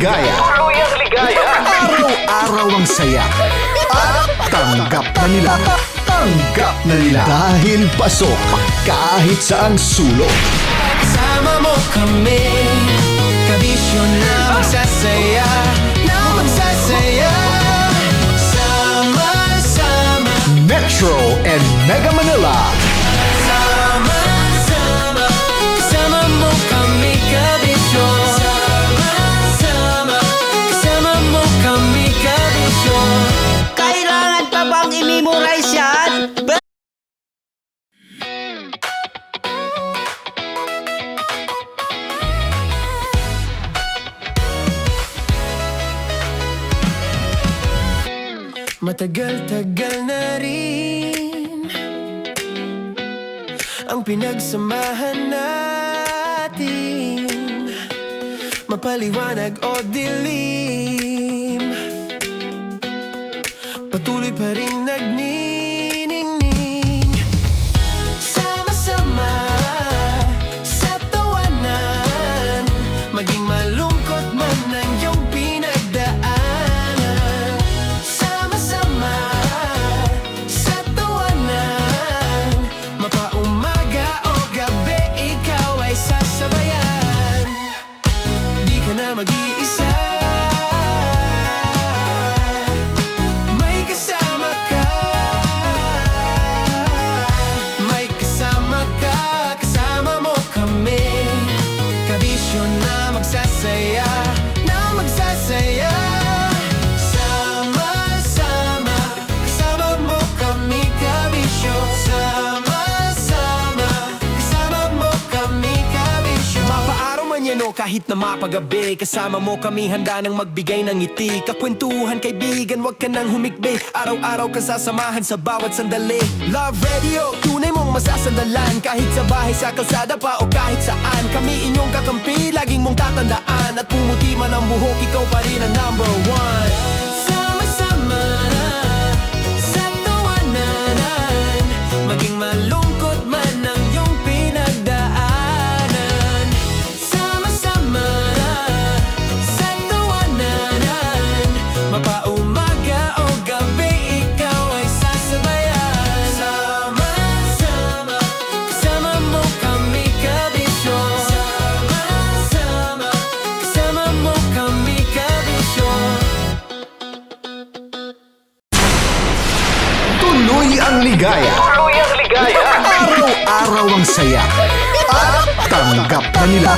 ligaya. Tuluyang ligaya. Araw-araw ang saya. At tanggap na nila. Tanggap na nila. Dahil pasok kahit saang sulok. Kasama mo kami, kabisyo na magsasaya, na magsasaya. Sama-sama, Metro and Mega Manila. sama-sama, kasama mo kami, kabisyo. Sama-sama, kasama mo kami, kabisyo. Kailangan pa bang i-memorize yan? Matagal-tagal na rin ang pinagsamahan natin, mapaliwanag o dilim, patuloy pa rin nagniningning. Sama-sama sa tawanan, maging malungkot man ang iyong pinagdaanan. Sama-sama sa tawanan, mapaumaga o gabi, ikaw ay sasabayan. Di ka na mag-iisa, may kasama ka. May kasama ka, kasama mo kami, kabisyo na magsasaya, na magsasaya. Sama-sama, kasama mo kami, kabisyo. Sama-sama, kasama mo kami, kabisyo. Mapaaraw man yan o kahit na mapagabi, kasama mo kami, handa nang magbigay ng ngiti. Kakwentuhan, kaibigan, wag ka nang humikbi. Araw-araw ka sasamahan sa bawat sandali. Love Radio, tunay mong masasandalan, kahit sa bahay, sa kalsada pa o kahit saan. Kami inyong kakampi, laging mong tatandaan, at pumuti man ang buhok, ikaw pa rin ang number one. Sama-sama sa tawanan, maging malungkot man ang iyong pinagdaanan. Sama-sama sa tawanan, mapaumaga o gabi, ikaw ay sasabayan. Sama-sama, kasama mo kami, kabisyo. Sama-sama, kasama mo kami, kabisyo. Tuloy ang ligaya. Tuluyang ligaya. Araw-araw ang saya. At tanggap na nila.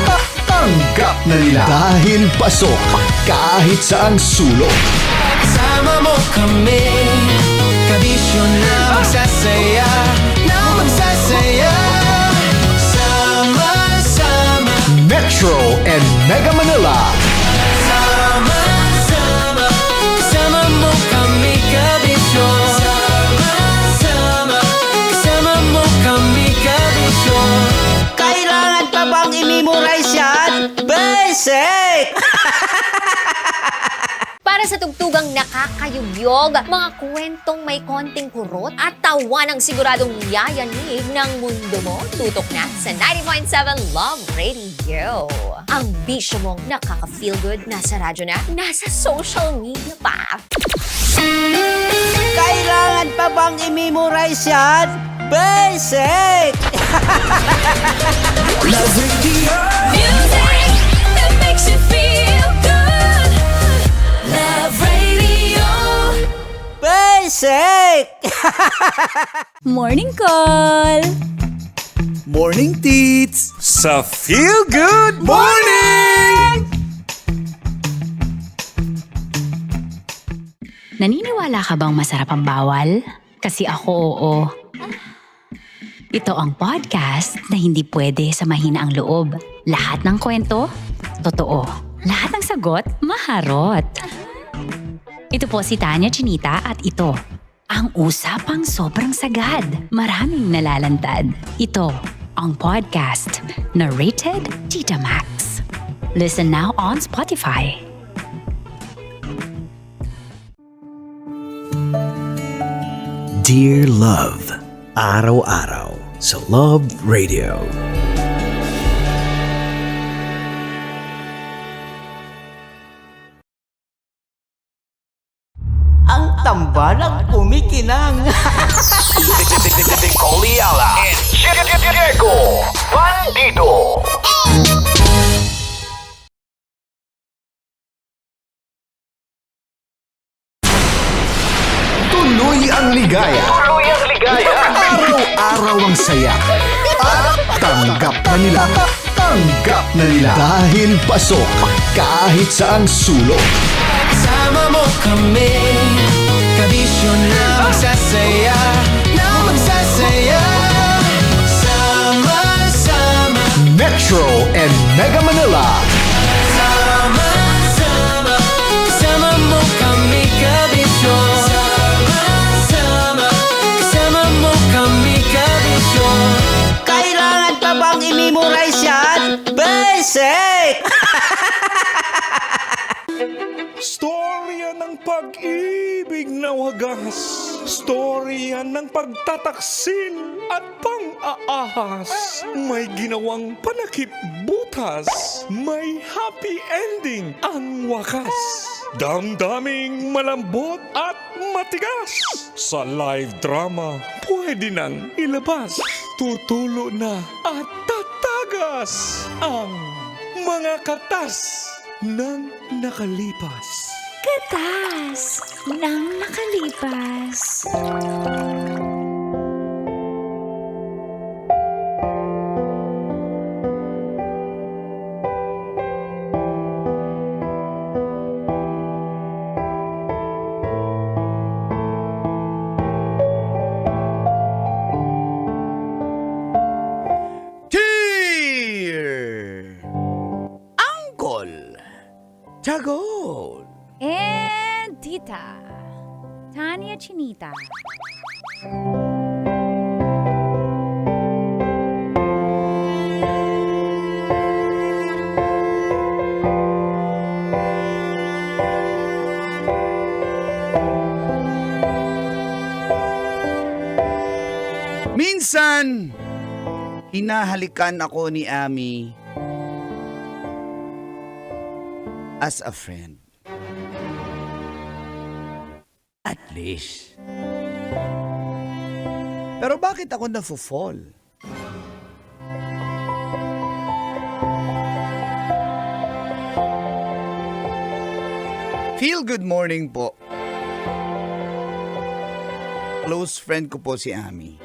Tanggap na nila. Dahil pasok kahit saang sulok. Kasama mo kami, kabisyo na magsasaya, na magsasaya. Sama-sama, Metro and Mega Manila. sama-sama, kasama mo kami, kabisyo. Sama-sama, kasama mo kami, kabisyo. Kailangan pa bang i-memorize yan? Basic! Para sa tugtugang nakakayugyog, mga kwentong may konting kurot at tawa ng siguradong yayanig ng mundo mo, tutok na sa 90.7 Love Radio. Ang bisyo mong nakaka-feel good, nasa radyo na, nasa social media pa. Kailangan pa bang i-memorize yan? Basic! Love Radio. Music that makes you feel good. Love Radio. Basic! Morning call. Morning, Tits! Sa Feel Good Morning! Naniniwala ka bang masarap ang bawal? Kasi ako oo. Ito ang podcast na hindi pwede sa mahina ang loob. Lahat ng kwento, totoo. Lahat ng sagot, maharot. Ito po si Tanya Chinita at ito, ang usapang sobrang sagad. Maraming nalalantad. Ito, ang podcast na rated Tita Max. Listen now on Spotify. Dear Love, araw-araw sa Love Radio. tambalang kumikinang. Nicole Ayala and Diego Bandido. Tuloy ang ligaya. Tuloy ang ligaya. Araw-araw ang saya. At tanggap na nila. Tanggap na nila. Dahil pasok kahit saan sulok. Kasama mo kami, kabisyo na magsasaya, na magsasaya. Sama-sama, Metro and Mega Manila. sama-sama, kasama mo kami, kabisyo. Sama-sama, kasama mo kami, kabisyo. Kailangan pa bang i-memorize yan? Basic! Storya ng pag-ibig na wagas. Storya ng pagtataksil at pang-aahas. May ginawang panakip butas. May happy ending ang wakas. Damdaming malambot at matigas. Sa live drama, pwede nang ilabas. Tutulo na at tatagas ang mga katas ng nakalipas. Katas ng nakalipas. Dear Uncle Tagol. And Tita Tanya Chinita. Minsan, hinahalikan ako ni Ami as a friend. At least. Pero bakit ako nafo-fall? Feel good morning po. Close friend ko po si Ami.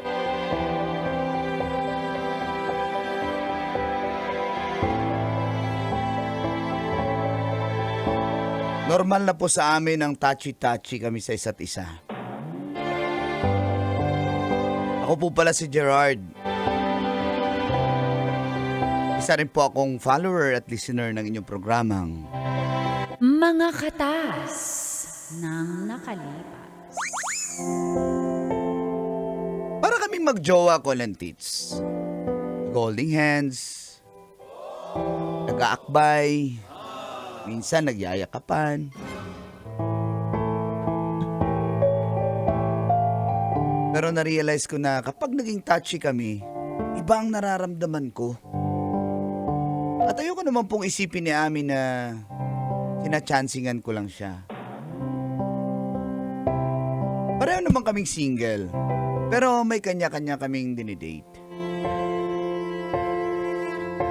Normal na po sa amin ang touchy-touchy kami sa isa't isa. Ako po pala si Gerard. Isa rin po akong follower at listener ng inyong programang Mga katas ng nakalipas. para kaming magjowa ko lang tits. Holding hands, nag-aakbay, minsan nagyayakapan. Pero na-realize ko na kapag naging touchy kami, iba ang nararamdaman ko. At ayoko naman pong isipin ni Ami na sinachansingan ko lang siya. Pareho naman kaming single, pero may kanya-kanya kaming dinidate.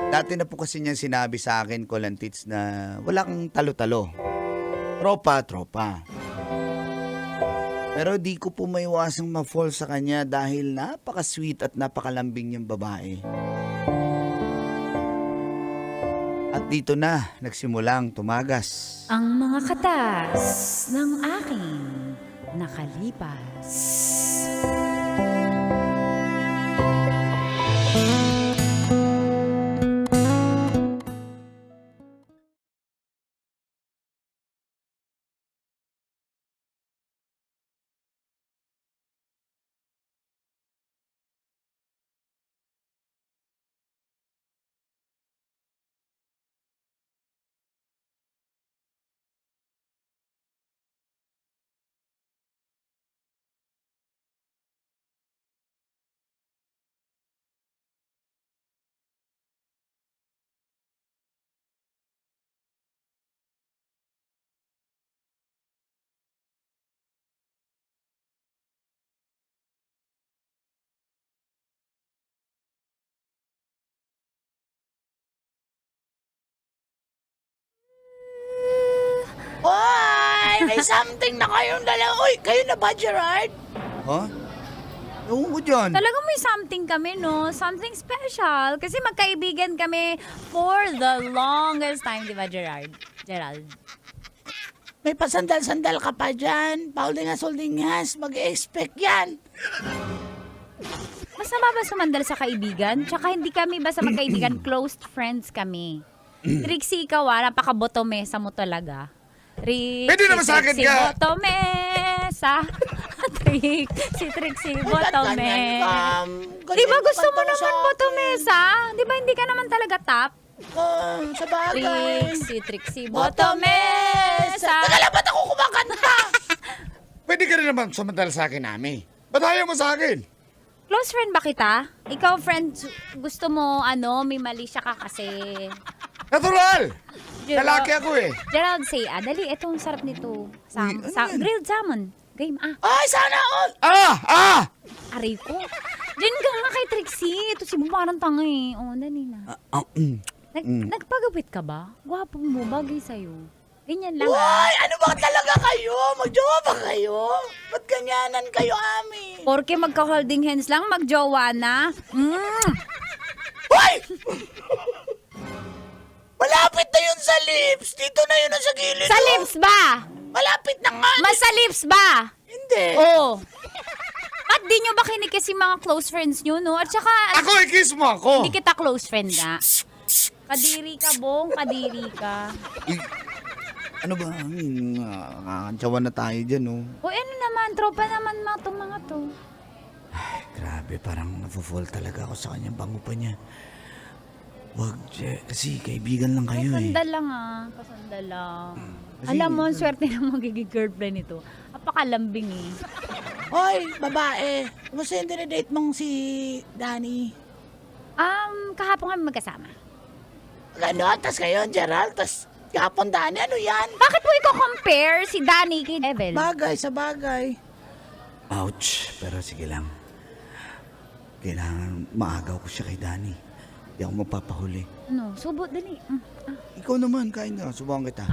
Dati na po kasi niya sinabi sa akin, Kolantits, na wala kang talo-talo. Tropa. Pero di ko po maiwasang ma-fall sa kanya dahil napaka-sweet at napakalambing niyang babae. At dito na, nagsimulang tumagas. Ang mga katas ng aking nakalipas. May something na kayong dalawa. Uy, kayo na ba, Gerard? Ha? Ewan ko dyan. Talagang may something kami, no? Something special. Kasi magkaibigan kami for the longest time, di ba, Gerald? May pasandal-sandal ka pa dyan. Pauldingas-uldingas. Mag-expect yan. Masama ba sumandal sa kaibigan? Tsaka hindi kami basta magkaibigan, close friends kami. Trixie, ikaw napaka-botomesa mo talaga. Pwede naman sa akin Trixie, ka. Botomesa. Trixie, Botomesa. Ganyan Di ba yung gusto mo kanta naman sa akin. Botomesa? Di ba hindi ka naman talaga top? Sa bagay. Trixie, Botomesa. Teka lang, ba't ako kumakanta? Pwede ka rin naman sumandal sa akin, Ami. Ba't ayaw mo sa akin? Close friend ba kita? Ikaw, friend, gusto mo, may mali siya ka kasi. Natural! Gerald- Lalaki ako eh. Gerald, say, dali, ito ang sarap nito. Grilled salmon. Game, Ay, sana all. aray ko. Diyan ka nga kay Trixie. Ito si mo parang tanga eh. Dali na. Nagpagupit ka ba? Gwapo mo, bagay sa'yo. Ganyan lang Uy, ano ba talaga kayo? Magjowa ba kayo? Ba't ganyanan kayo, Ami? Porke magka-holding hands lang, magjowa na. Uy! Malapit na yun sa lips. Dito na yun sa gilid. Sa lips ba? Malapit na nga. Mas sa lips ba? Hindi. Oo. At di nyo ba kinikis yung mga close friends nyo, no? At saka, Ako, i-kiss mo ako. hindi kita close friend nga. Kadiri ka, Bong. Kadiri ka. Ano ba? Kakantsawan na tayo dyan, oh. O ano naman, tropa naman itong mga to. Grabe, parang nafo-fall talaga ako sa kanyang bango pa niya. Wag, kasi kaibigan lang kayo eh. Pasandal lang pasandal lang. Kasi- Alam mo, ang swerte ng magiging girlfriend nito. Napakalambing eh. Hoy, babae. Kumusta yung dinedate mong si Danny? Kahapon kami magkasama. Ano? Tas kayo, Gerald? Tas kapon Danny? Ano yan? Bakit mo i-compare si Danny kay Evel? Bagay sa bagay. Ouch, pero sige lang. Kailangan maagaw ko siya kay Danny. Hindi ako magpapahuli. Ano? Subo, dali. Ikaw naman, kain ka. Subukan kita.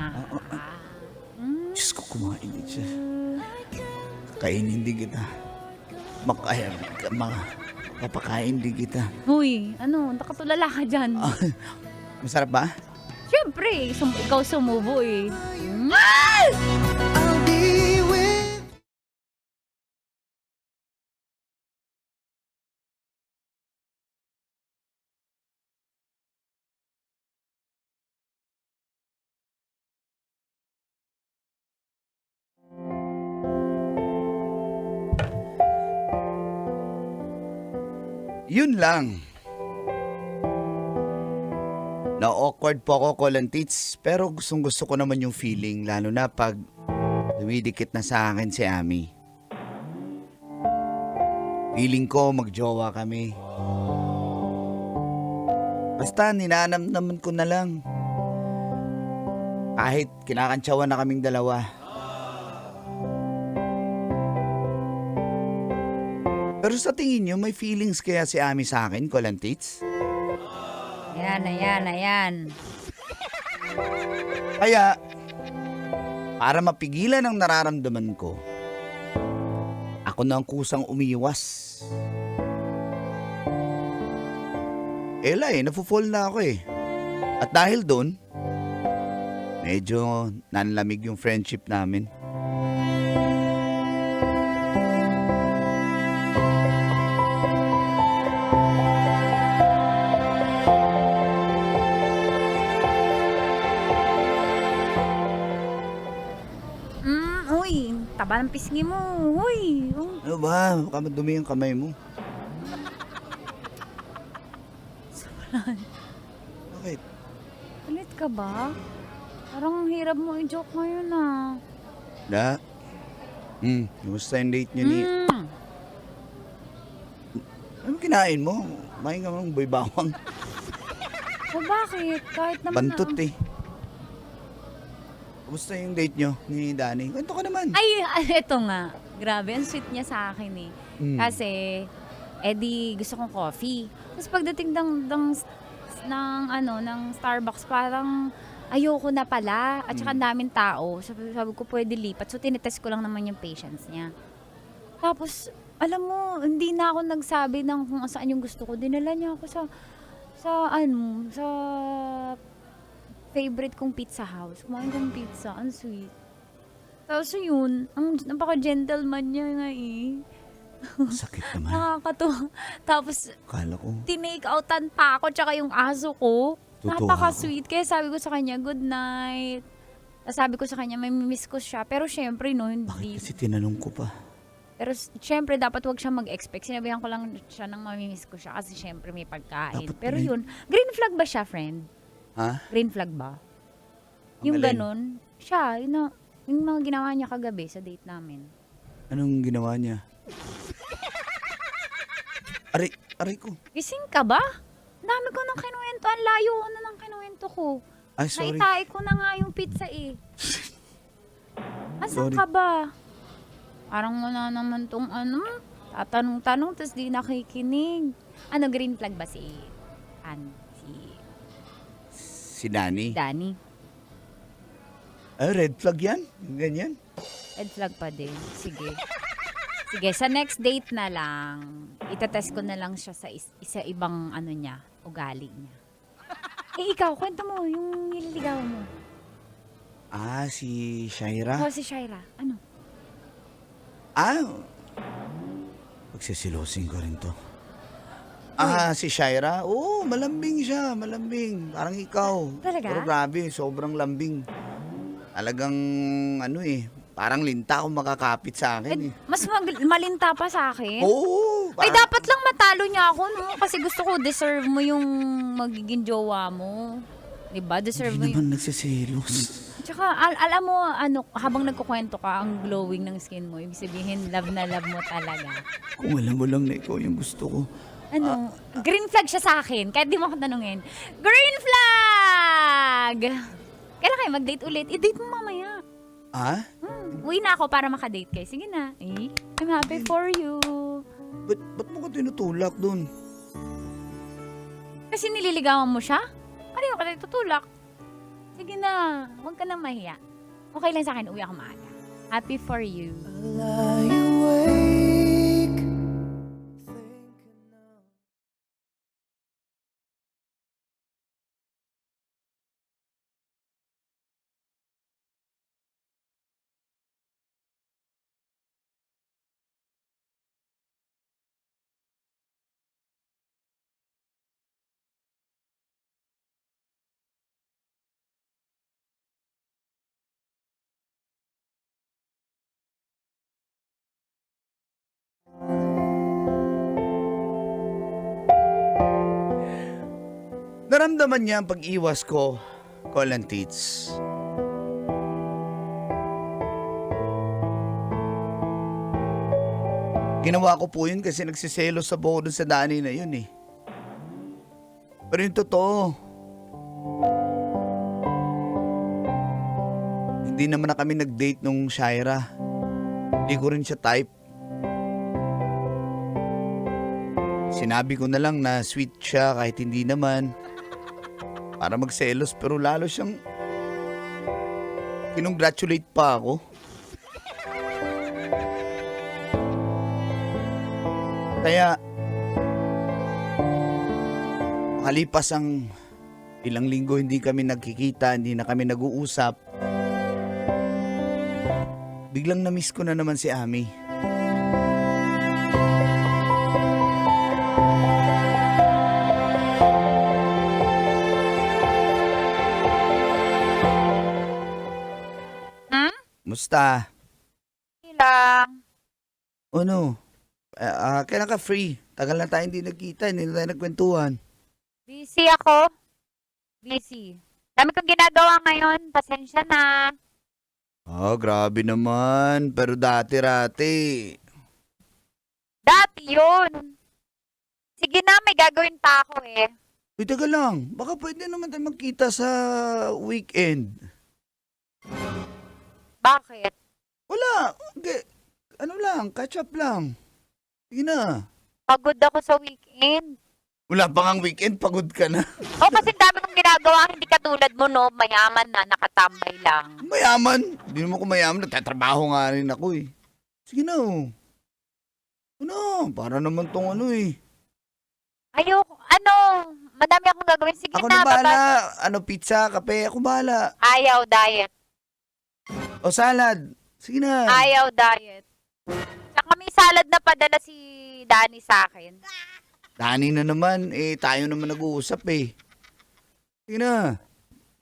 Diyos ko, kumain din siya. Kainin din kita. Papakain din kita. Uy, nakatulala ka dyan. Masarap ba? Siyempre, ikaw sumubo eh. Yun lang. Na-awkward po ako, Colin Tits, pero gustong gusto ko naman yung feeling, lalo na pag dumidikit na sa akin si Ami. Feeling ko magjowa kami. Basta ninanamnaman ko na lang. Kahit kinakantsawan na kaming dalawa. Pero sa tingin nyo, may feelings kaya si Ami sa akin, Colin Tits? Ayan. Kaya, para mapigilan ang nararamdaman ko, ako na ang kusang umiwas. Nafo-fall na ako eh. At dahil doon, medyo nanlamig yung friendship namin. Taba ng pisngi mo. Uy. Ano ba? Baka madumi yung kamay mo. Bakit? Ulit ka ba? Parang ang hirap mo i-joke ngayon Da? Kumusta yung date nyo ni... Anong kinain mo? Kumain ka ng boy bawang. O bakit? Kahit naman Bantot eh. Kumusta yung date nyo ni Danny? Kwento ka naman. Ay, eto nga. Grabe, ang sweet niya sa akin eh. Kasi, gusto kong coffee. Tapos pagdating ng Starbucks, parang ayoko na pala. At saka ang daming tao. Sabi ko pwede lipat. So, tinetest ko lang naman yung patience niya. Tapos, alam mo, hindi na ako nagsabi ng kung saan yung gusto ko. Dinala niya ako sa favorite kong pizza house. Kumain kong pizza. Ang sweet. Tapos yun, ang napaka-gentleman niya nga eh. Sakit naman. Nakakatuwa. Tapos, Kala ko. tinake outan pa ako tsaka yung aso ko. Totoo. Napaka-sweet. Kaya sabi ko sa kanya, good night. Tapos sabi ko sa kanya, may miss ko siya. Pero syempre, no, Bakit hindi. kasi tinanong ko pa? Pero syempre, dapat wag siya mag-expect. Sinabihan ko lang siya nang mamimiss ko siya kasi syempre may pagkain. Dapat Pero may- yun, green flag ba siya, friend? Ha? Green flag ba? Ang Yung alin? ganun, siya, yung mga ginawa niya kagabi sa date namin. Anong ginawa niya? Aray ko. Gising ka ba? Ang dami ko nang kinuwento. Ang layo ko na ng kinuwento ko. Ay, sorry. Naitae ko na nga yung pizza eh. Asan Sorry. ka ba? Parang wala naman tong tatanong-tanong tas di nakikinig. Ano, green flag ba si Si Danny. Danny? Ay, red flag yan? Ganyan? Red flag pa din. Sige. Sige, sa next date na lang, itatest ko na lang siya sa isa ibang niya, ugali niya. Eh, ikaw, kwento mo, yung nililigaw mo. Ah, si Shaira? Oh, si Shaira. Ano? Pagsisilosin ko rin to. Si Shaira? Oo, malambing siya, malambing. Parang ikaw. Talaga? Pero grabe, sobrang lambing. Talagang, parang linta kung makakapit sa akin eh. Mas malinta pa sa akin? Oo. Ay, dapat lang matalo niya ako, no? Kasi gusto ko, deserve mo yung magiging jowa mo. Diba? Deserve mo Hindi yung... naman nagsiselos. Tsaka, alam mo, habang nagkukwento ka, ang glowing ng skin mo, ibig sabihin, love na love mo talaga. Kung alam mo lang na ikaw yung gusto ko. Green flag siya sa akin, kahit di mo ako tanungin. Green flag! Kailan kayo mag-date ulit? I-date mo mamaya. Uwi na ako para makadate kayo. Sige na. I'm happy for you. Ba't mo ko tinutulak dun? Kasi nililigawan mo siya? Kanino ka tayo tutulak? Sige na. Huwag ka nang mahiya. Okay lang sa akin. Uwi ako maaga. Happy for you. Naramdaman niya ang pag-iwas ko, Colin Tits. Ginawa ko po yun kasi nagsiselos sa buko dun sa Danny na yun eh. Pero yung totoo, hindi naman na kami nag-date nung Shaira. Hindi ko rin siya type. Sinabi ko na lang na sweet siya kahit hindi naman. Para magselos pero lalo siyang kinongratulate pa ako. Kaya makalipas ang ilang linggo hindi kami nagkikita, hindi na kami nag-uusap. Biglang na-miss ko na naman si Ami. Musta? Lang. Ano? Kailan ka free? Tagal na tayo hindi nagkita, hindi na tayo nagkwentuhan. Busy ako. Busy. Dami kong ginagawa ngayon. Pasensya na. Grabe naman. Pero dati-rati. Dati yun. Sige na, may gagawin pa ako eh. Uy, taga lang. Baka pwede naman tayo magkita sa weekend. Bakit? Wala. Ano lang, catch up lang. Sige na. Pagod ako sa weekend. Wala pa ngang weekend, pagod ka na. O kasi dami kong ginagawa, hindi katulad mo, no? Mayaman na, nakatambay lang. Mayaman. Hindi naman ko mayaman. Nagtatrabaho nga rin ako eh. Sige na oh. Ano? Para naman tong ano eh. Ayoko, madami akong gagawin. Sige Ako na, na bahala. baba. Ano, pizza, kape. Ako bahala. Ayaw, diet. O salad. Sige na. Ayaw, diet. Saka may salad na padala si Danny sa akin. Dani na naman. Eh, tayo naman nag-uusap eh. Sige na.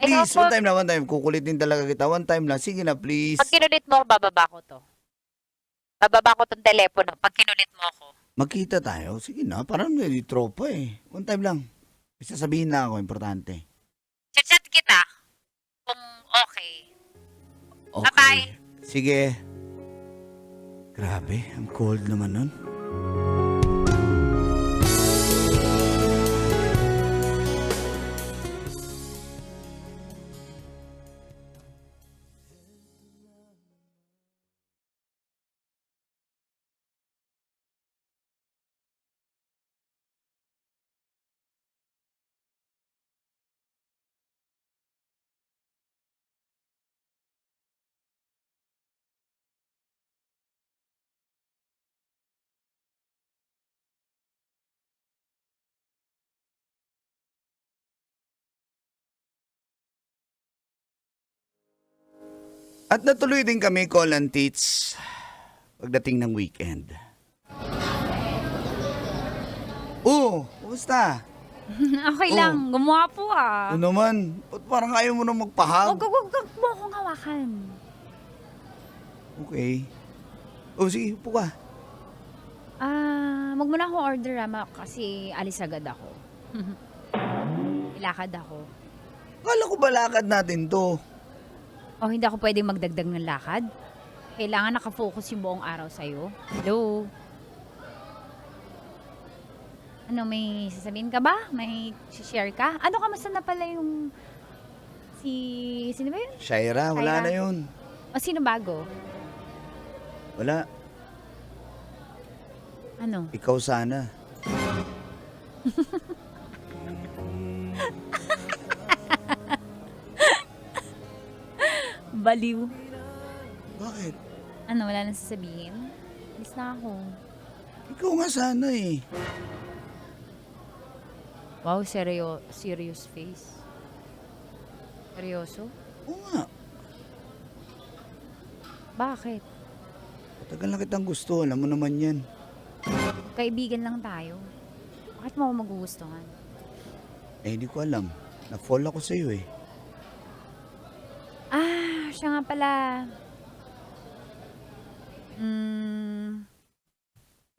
Ayoko. Please, one time. Kukulitin talaga kita. One time lang. Sige na, please. Pag kinulit mo, bababa ko to. Bababa ko tong telepono. Pag kinulit mo ako. Magkita tayo. Sige na. Parang may tropa eh. One time lang. May sasabihin na ako. Importante. Chat kita. Kung okay. Okay. Bye-bye. Sige. Grabe. Ang cold naman nun. At natuloy din kami, call and teach, pagdating ng weekend. Kumusta? Okay lang, gumawa po Ano naman? Ba't parang ayaw mo na magpahag? Huwag mo akong hawakan. Okay. Sige, upo ka. Wag mo na akong order, kasi alis agad ako. Ilakad ako. Kala ko ba lakad natin to? Hindi ako pwedeng magdagdag ng lakad? Kailangan nakafocus yung buong araw sa'yo. Hello? Ano, may sasabihin ka ba? May share ka? Kamusta na pala yung... Sino ba yun? Shaira, wala Shaira. na yun. O sino bago? Wala. Ano? Ikaw sana. Baliw. Bakit? Wala nang sasabihin? Miss na ako. Ikaw nga sana eh. Wow, serious face. Seryoso? Oo nga. Bakit? Matagal na kitang gusto. Alam mo naman yan. Kaibigan lang tayo. Bakit mo ako magugustuhan? Hindi ko alam. Na-fall ako sa'yo eh. Siya nga pala.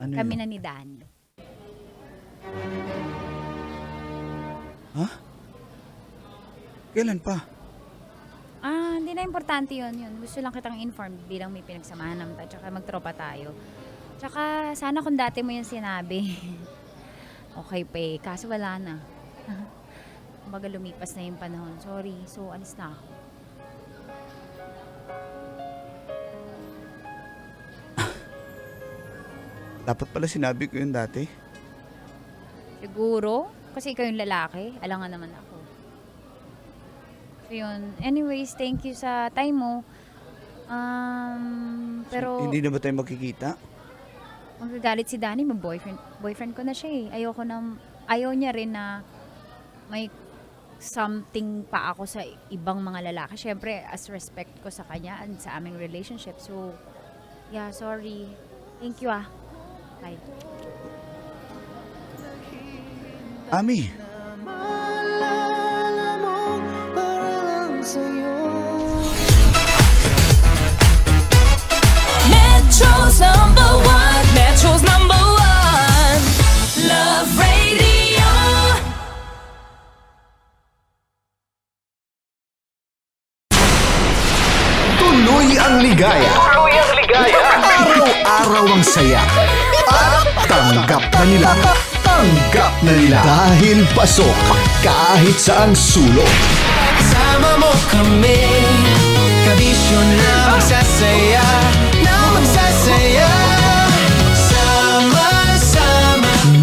Ano Kami yun? na ni Danny. Ha? Kailan pa? Hindi na importante yun. Gusto lang kitang informed bilang may pinagsamahan naman tayo. Tsaka magtropa tayo. Tsaka sana kung dati mo yung sinabi. Okay pa eh. Kaso wala na. Kumbaga lumipas na yung panahon. Sorry. So, alis na ako. Dapat pala sinabi ko yun dati. Siguro. Kasi ikaw yung lalaki. Alangan naman ako. So yun. Anyways, thank you sa time mo. Pero Hindi na ba tayo magkikita? magagalit si Danny. Boyfriend ko na siya eh. Ayaw niya rin na may something pa ako sa ibang mga lalaki. Siyempre, as respect ko sa kanya and sa aming relationship. So, yeah, sorry. Thank you Bye. Ami. Metro's number one, Love Radio. Tuloy ang ligaya. Tuloy ang ligaya. Araw-araw ang saya. At tanggap na nila. Tanggap na nila. Dahil pasok kahit saang sulok. Sama mo kami, kabisyo na magsasaya,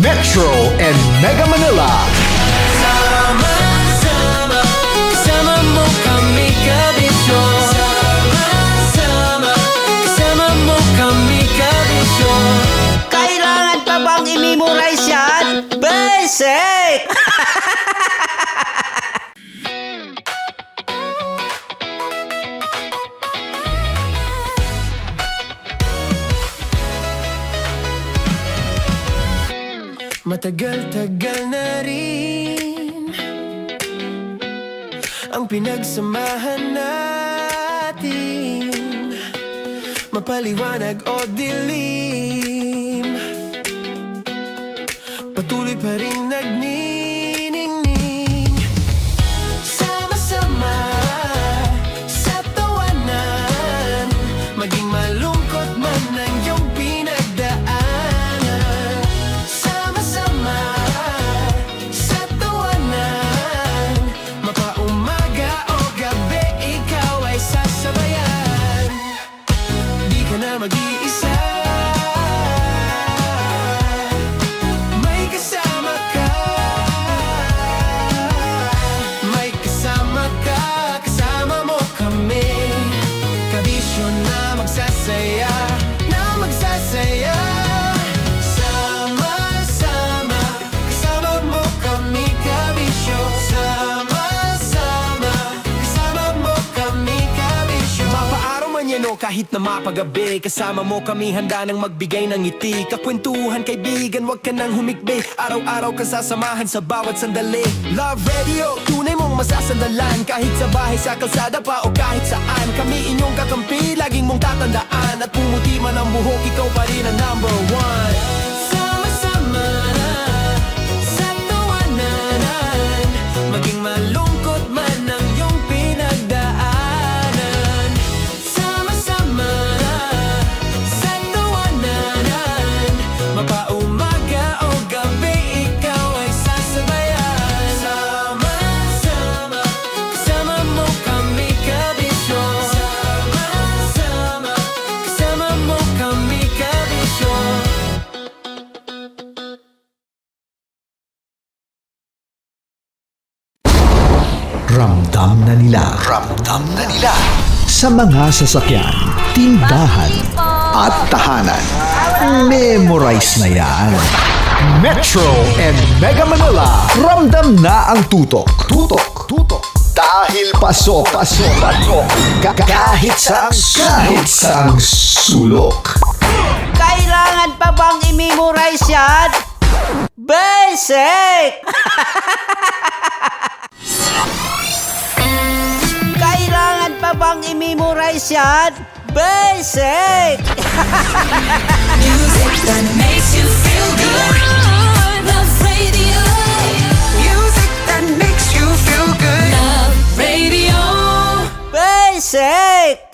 Metro and Mega Manila Matagal-tagal na rin ang pinagsamahan natin, mapaliwanag o dilim, patuloy pa rin nagniningning. Sama-sama sa tawanan, maging malungkot man ang iyong pinagdaanan. Sama-sama sa tawanan, mapaumaga o gabi, ikaw ay sasabayan. Di ka na mag-iisa, may kasama ka. May kasama ka, kasama mo kami. Kabisyo na magsasaya, na magsasaya. Sama-sama, kasama mo kami, kabisyo. Sama-sama, kasama mo kami, kabisyo. Mapaaraw man yan o kahit na mapagabi, kasama mo kami, handa nang magbigay ng ngiti. Kakwentuhan, kaibigan, wag ka nang humikbi. Araw-araw ka sasamahan sa bawat sandali. Love Radio, tunay mong masasandalan. Kahit sa bahay, sa kalsada pa o kahit saan, kami inyong kakampi, laging mong tatandaan. At pumuti man ang buhok, ikaw pa rin ang number one. Sama-sama na sa tawanan, maging malungkot man ang iyong pinagdaanan. Sama-sama na sa tawanan, mapaumaga o gabi, ikaw ay sasabayan. Sama-sama, kasama mo kami, kabisyo. Sama-sama, kasama mo kami, kabisyo. Ramdam na nila. Ramdam na nila. Sa mga sasakyan, tindahan, at tahanan. Memorize na yan. Metro and Mega Manila. Ramdam na ang tutok. Tutok. Tutok. Dahil pasok. Pasok. Pasok. Kahit saang sulok. Kailangan pa bang i-memorize yan? Basic! Kailangan pa bang i-memorize yan? Basic! Music that makes you feel good. Love Radio. Music that makes you feel good. Love Radio. Basic!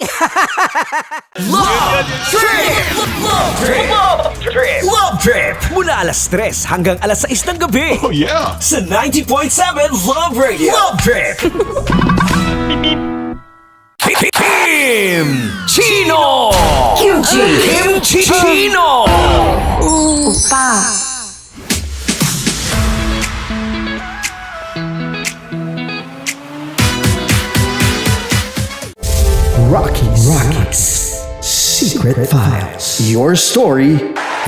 Love Trip! Love Trip! Mula alas 3 hanggang alas 6 ng gabi. Oh yeah! Sa 90.7 Love Radio. Love Trip! Kim Chino! Kim Chino! Rockies. Secret Files. Your story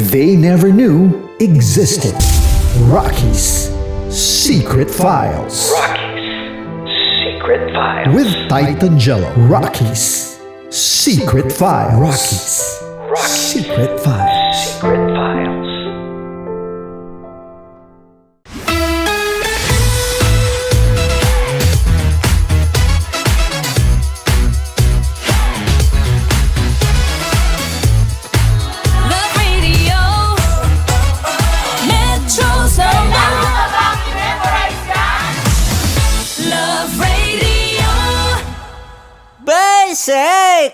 they never knew existed. Rockies. Secret Files. Secret Files. With Titan Jello. Rockies. Secret Files. Rockies. Secret Files. Secret Files. Love Radio. Metro's number one. Love Radio. Basic!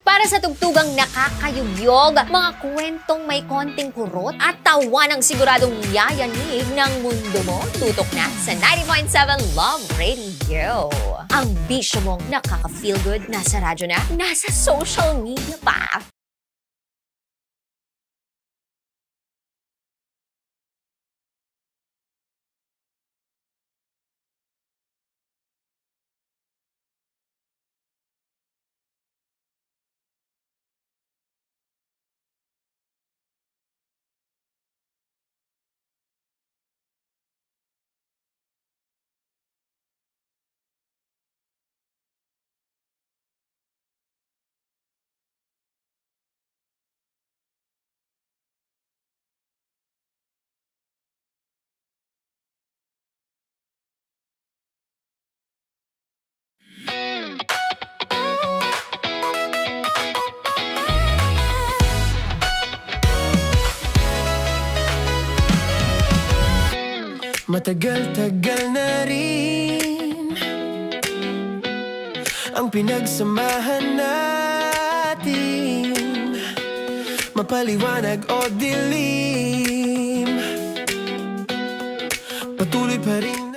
Para sa tugtugang nakakayugyog, mga kwentong may konting kurot at tawa ng siguradong yayanig ng mundo mo, tutok na sa 90.7 Love Radio. Ang bisyo mong nakaka-feel good, nasa radyo na, nasa social media pa. Matagal-tagal na rin ang pinagsamahan natin, mapaliwanag o dilim, patuloy pa rin.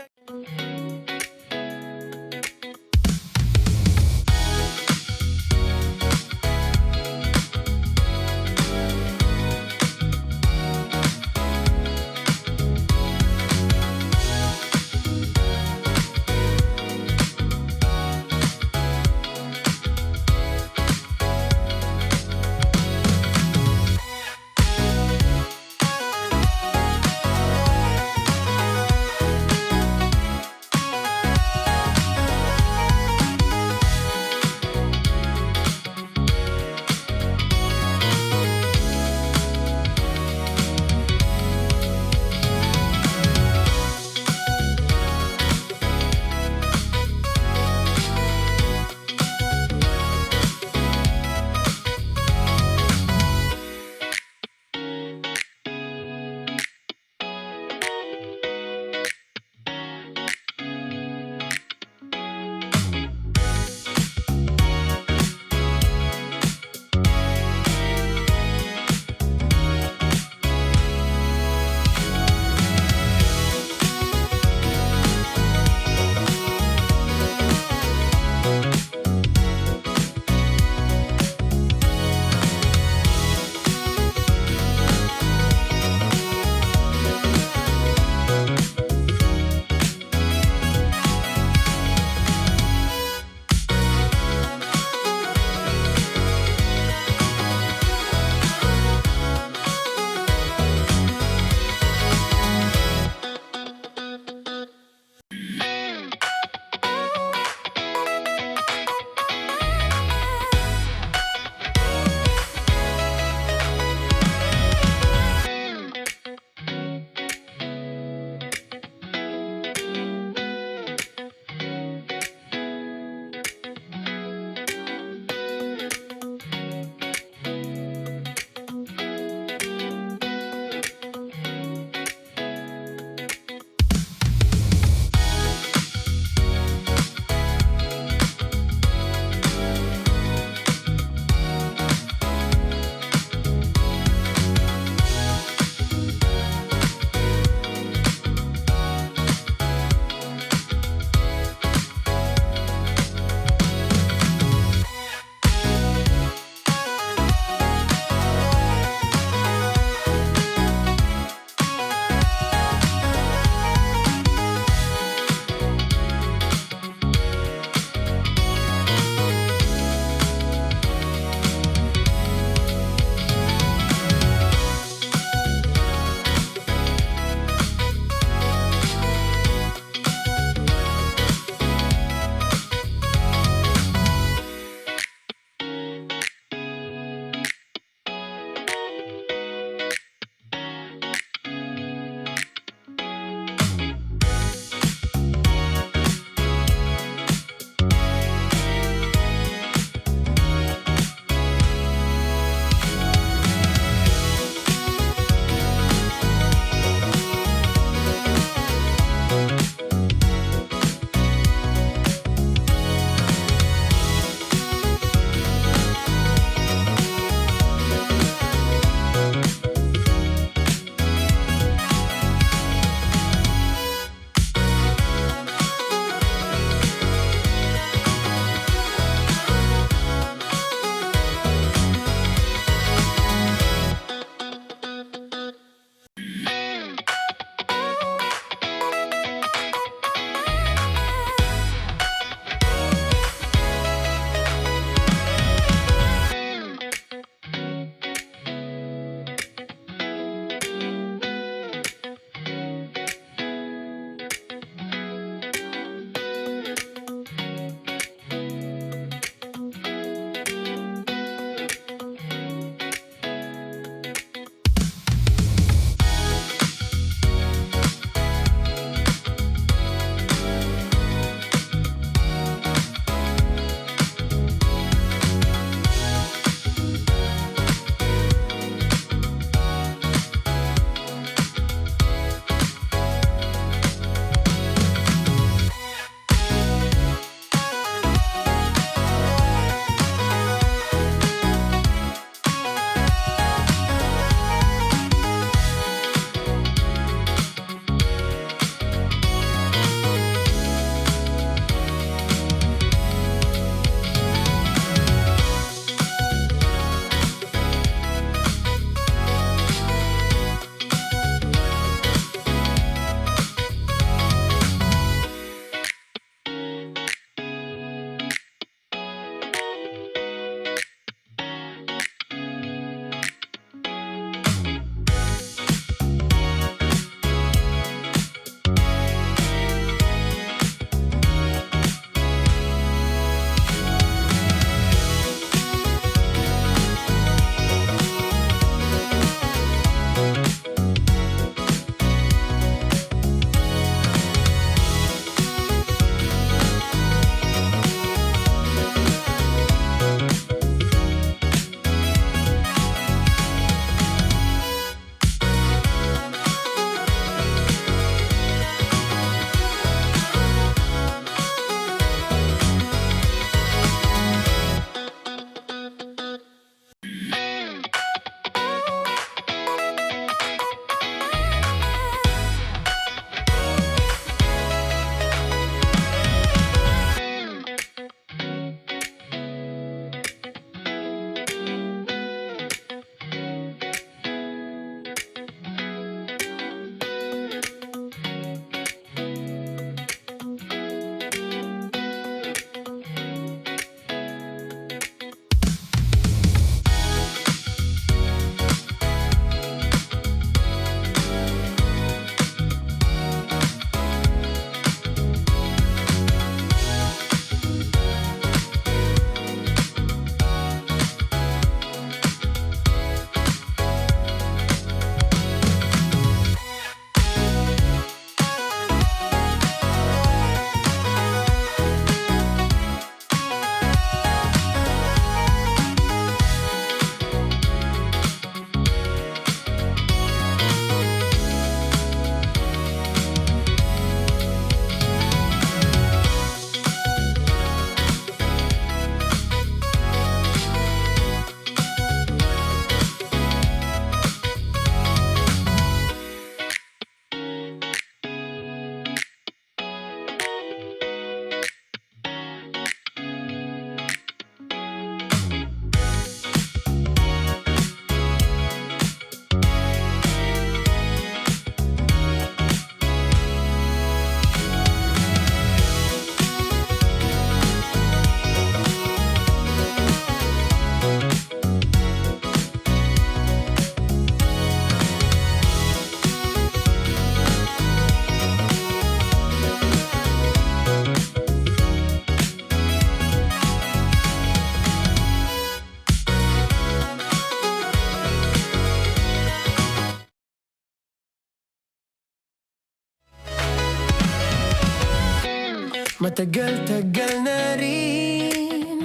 Matagal-tagal na rin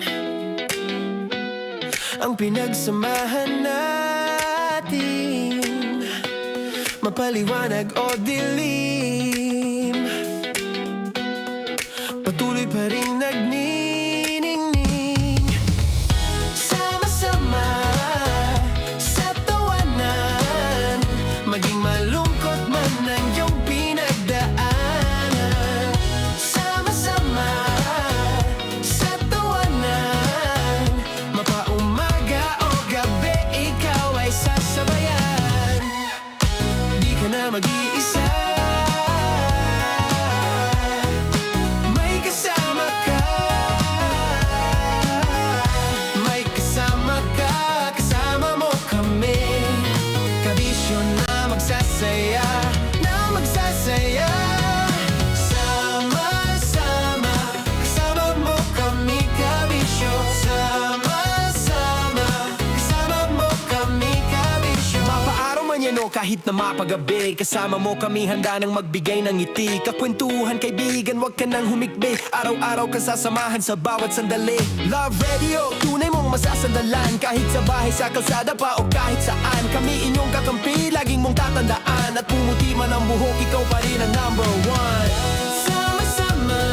ang pinagsamahan natin, mapaliwanag o dilim, patuloy pa rin nagniningning. Sama-sama sa tawanan, maging malungkot man ang iyong pinagdaanan. Sama-sama sa tawanan, mapaumaga o gabi, ikaw ay sasabayan. Di ka na mag-iisa, may kasama ka. May kasama ka, kasama mo kami. Kabisyo na magsasaya, na magsasaya. Sama-sama, kasama mo kami, kabisyo. Sama-sama, kasama mo kami, kabisyo. Mapaaraw man yan o kahit na mapagabi, kasama mo kami, handa nang magbigay ng ngiti. Kakwentuhan, kaibigan, wag ka nang humikbi. Araw-araw ka sasamahan sa bawat sandali. Love Radio, tunay mong masasandalan. Kahit sa bahay, sa kalsada pa o kahit saan, kami inyong kakampi, laging mong tatandaan. At pumuti man ang buhok, ikaw pa rin ang number one. Sama-sama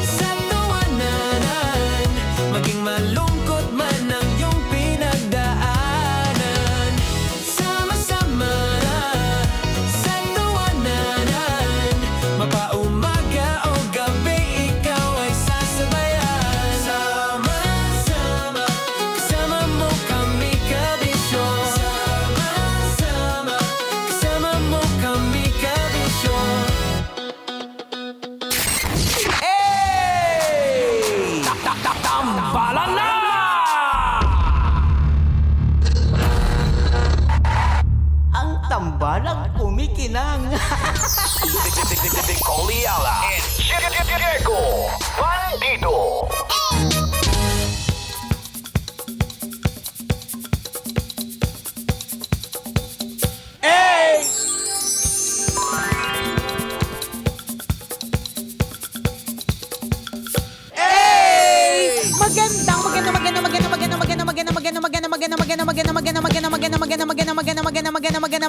sa tawanan, maging malungkot man ang iyong pinagdaanan. Sama-sama sa tawanan, mapaumaga o gabi, ikaw ay sasabayan. Sama-sama, kasama mo kami, kabisyo. Sama-sama, kasama mo kami, kabisyo. Tambalan na! Ang tambalang kumikinang. Coliala and Diego Bandido.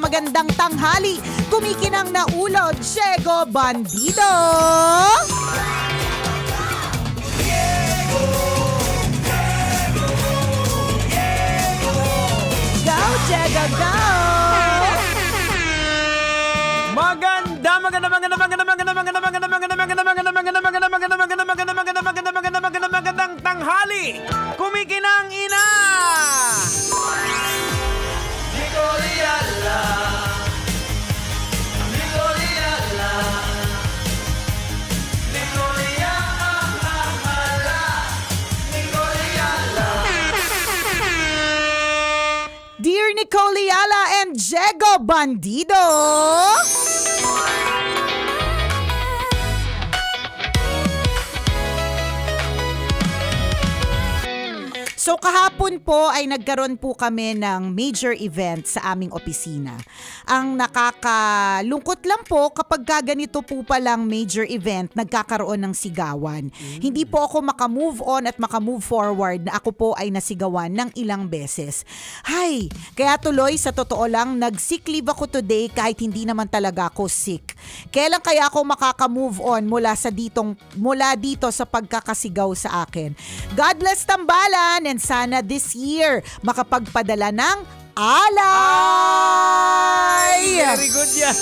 Magandang tanghali. Kumikinang na ulo, Diego Bandido. Go, Diego, go. Magandang tanghali! Kumikinang ina! Dear Nicole Ayala and Diego Bandido. So kahapon po ay nagkaroon po kami ng major event sa aming opisina. Ang nakakalungkot lang po kapag ganito po palang major event, nagkakaroon ng sigawan. Hindi po ako makamove on at makamove forward na ako po ay nasigawan ng ilang beses. Hay, kaya tuloy sa totoo lang, nag-sick leave ako today kahit hindi naman talaga ako sick. Kailan kaya ako makakamove on mula dito sa pagkakasigaw sa akin? God bless Tambalan, and sana this year makapagpadala ng alay! Very good yan.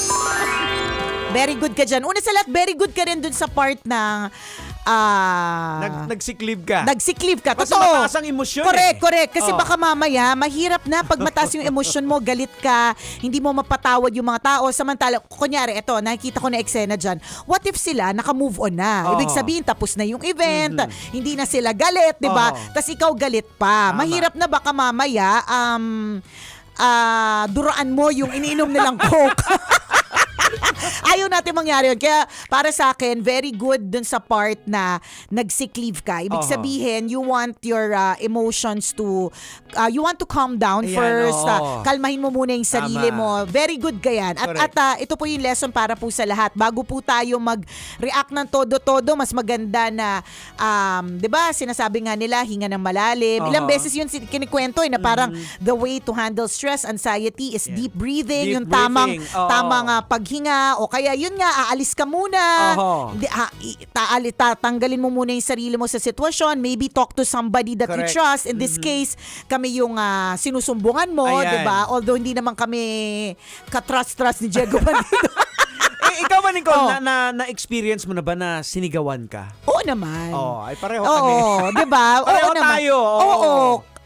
Very good ka dyan. Una sa lahat, very good ka rin dun sa part ng Nag-sick leave ka. Nag-sick leave ka. Kasi Totoo. mataas ang emosyon Correct. Kasi baka mamaya, mahirap na pag mataas yung emosyon mo, galit ka, hindi mo mapatawad yung mga tao. Samantala, kunyari, eto, nakikita ko na eksena dyan. What if sila naka-move on na? Ibig sabihin, tapos na yung event, hindi na sila galit, di ba? Tapos ikaw galit pa. Mahirap na baka mamaya, duraan mo yung iniinom nilang Coke. Ayaw natin mangyari yun. Kaya para sa akin, very good dun sa part na nag-sick leave ka. Ibig sabihin, you want your emotions to, you want to calm down Ayan, first. oo. Kalmahin mo muna yung sarili mo. Very good ka yan. At ito po yung lesson para po sa lahat. Bago po tayo mag-react ng todo-todo, mas maganda na, di ba, sinasabi nga nila, hinga ng malalim. Ilang beses yun kinikwento na parang the way to handle stress, anxiety is deep breathing, Deep yung tamang breathing, oo. paghinga, o kaya yun nga, aalis ka muna. Tatanggalin mo muna yung sarili mo sa sitwasyon. Maybe talk to somebody that you Correct. trust. In this case, kami yung sinusumbungan mo, Ayan. di ba? Although hindi naman kami ka-trust ni Diego Bandido. Ikaw ba, Nicole, na-experience mo na ba na sinigawan ka? Oo naman. Ay pareho kami. Oo, di ba? Pareho Oo naman. tayo. Oo.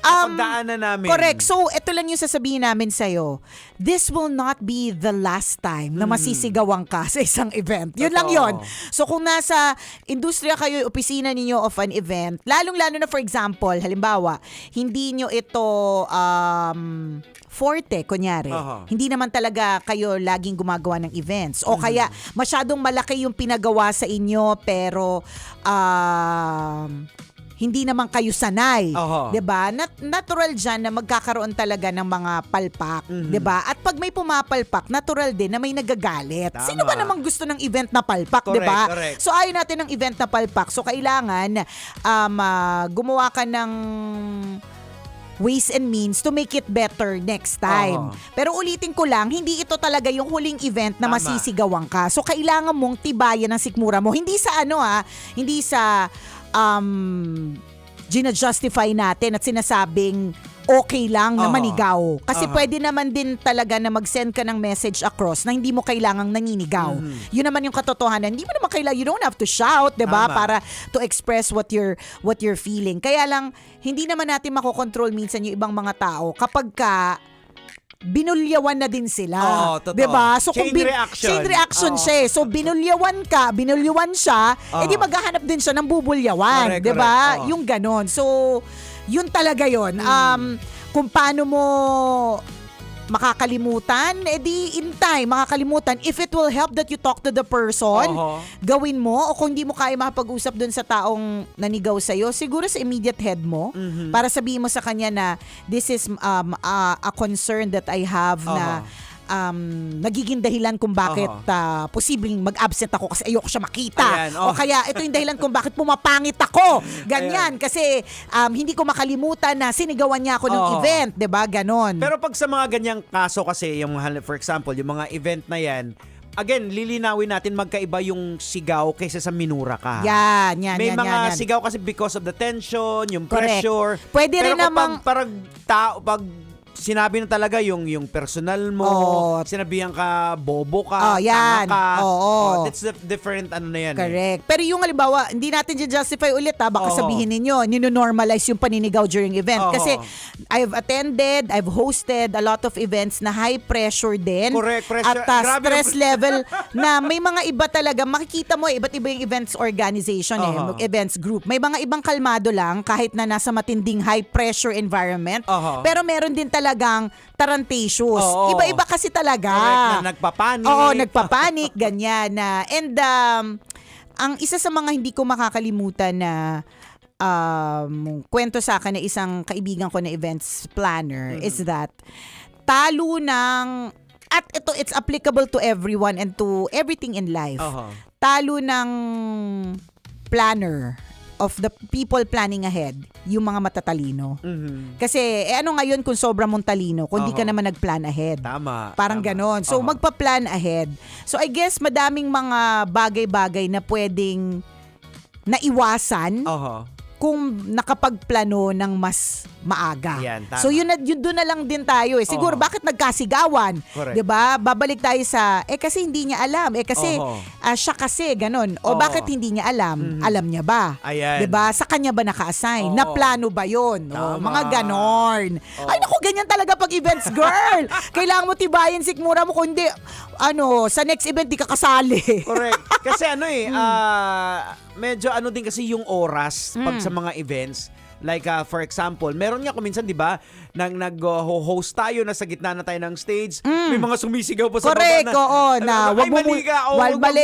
Pagdaanan namin. Correct. So, ito lang yung sasabihin namin sa'yo. This will not be the last time na masisigawan ka sa isang event. Yun lang yun. So, kung nasa industriya kayo, opisina ninyo of an event, lalong-lalo na for example, halimbawa, hindi nyo ito forte, kunyari. Hindi naman talaga kayo laging gumagawa ng events. O kaya, masyadong malaki yung pinagawa sa inyo, pero hindi naman kayo sanay. 'Di ba? Natural diyan na magkakaroon talaga ng mga palpak, 'di ba? At pag may pumapalpak, natural din na may nagagalit. Tama. Sino ba namang gusto ng event na palpak, 'di ba? Correct. So ayaw natin ng event na palpak. So kailangan gumawa ka ng ways and means to make it better next time. Pero ulitin ko lang, hindi ito talaga yung huling event na masisigawan ka. So kailangan mong tibayan ang sikmura mo. Hindi sa hindi sa gina-justify natin at sinasabing okay lang na manigaw. Kasi pwede naman din talaga na mag-send ka ng message across na hindi mo kailangang naninigaw. Yun naman yung katotohanan. Hindi mo naman kailangan, you don't have to shout, 'di ba? Para to express what you're feeling. Kaya lang, hindi naman natin makokontrol minsan yung ibang mga tao kapag binulyawan na din sila. 'Di ba? So chain reaction siya. So binulyawan siya, edi maghahanap din siya ng bubulyawan, 'di ba? Yung ganon. So yun talaga yun. Kung paano mo makakalimutan, edi in time, makakalimutan. If it will help that you talk to the person, gawin mo. O kung hindi mo kaya makapag-usap dun sa taong nanigaw sa'yo, siguro sa immediate head mo, para sabihin mo sa kanya na this is a concern that I have na nagiging dahilan kung bakit posibleng mag-absent ako kasi ayoko siya makita. O kaya ito yung dahilan kung bakit pumapangit ako. Ganyan. Kasi hindi ko makalimutan na sinigawan niya ako ng event. 'Di ba? Ganon. Pero pag sa mga ganyang kaso kasi, yung for example, yung mga event na yan, again, lilinawin natin magkaiba yung sigaw kaysa sa minura ka. May mga sigaw kasi because of the tension, yung pressure. Pwede rin namang pag sinabi na talaga yung personal mo, sinabihan ka, bobo ka, tanga ka. That's different na yan. Correct. Pero yung halimbawa, hindi natin justify ulit baka sabihin ninyo, nino-normalize yung paninigaw during event. Kasi I've hosted a lot of events na high pressure din. Correct, pressure. At stress level na may mga iba talaga, makikita mo, iba't iba yung events organization, events group. May mga ibang kalmado lang kahit na nasa matinding high pressure environment. Pero meron din talagang tarantatious. Iba-iba kasi talaga. Correct, na nagpapanik. Nagpapanik, ganyan na. And ang isa sa mga hindi ko makakalimutan na kwento sa akin na isang kaibigan ko na events planner is that talo ng, at ito, it's applicable to everyone and to everything in life. Talo ng planner of the people planning ahead, yung mga matatalino. Kasi, ano ngayon kung sobrang mong talino, kung di ka naman nag-plan ahead. Parang ganon. So, magpa-plan ahead. So, I guess, madaming mga bagay-bagay na pwedeng naiwasan kung nakapagplano ng mas maaga. So yun doon na lang din tayo. Siguro bakit nagkasigawan? 'Di ba? Babalik tayo sa kasi hindi niya alam. Kasi siya kasi ganun. O bakit hindi niya alam? Alam niya ba? 'Di ba? Sa kanya ba naka-assign? Na plano ba 'yon? Mga ganon. Ay naku, ganyan talaga pag events, girl. Kailangan mo tibayin sikmura mo, kung hindi sa next event di ka kasali. Correct. Kasi medyo din kasi yung oras pag sa mga events. Like for example, meron nga kuminsan 'di ba, nang nag-host tayo na sa gitna na tayo ng stage, may mga sumisigaw pa sa Correct, baba na. oo, na Ay, wag mo mali ka, oo,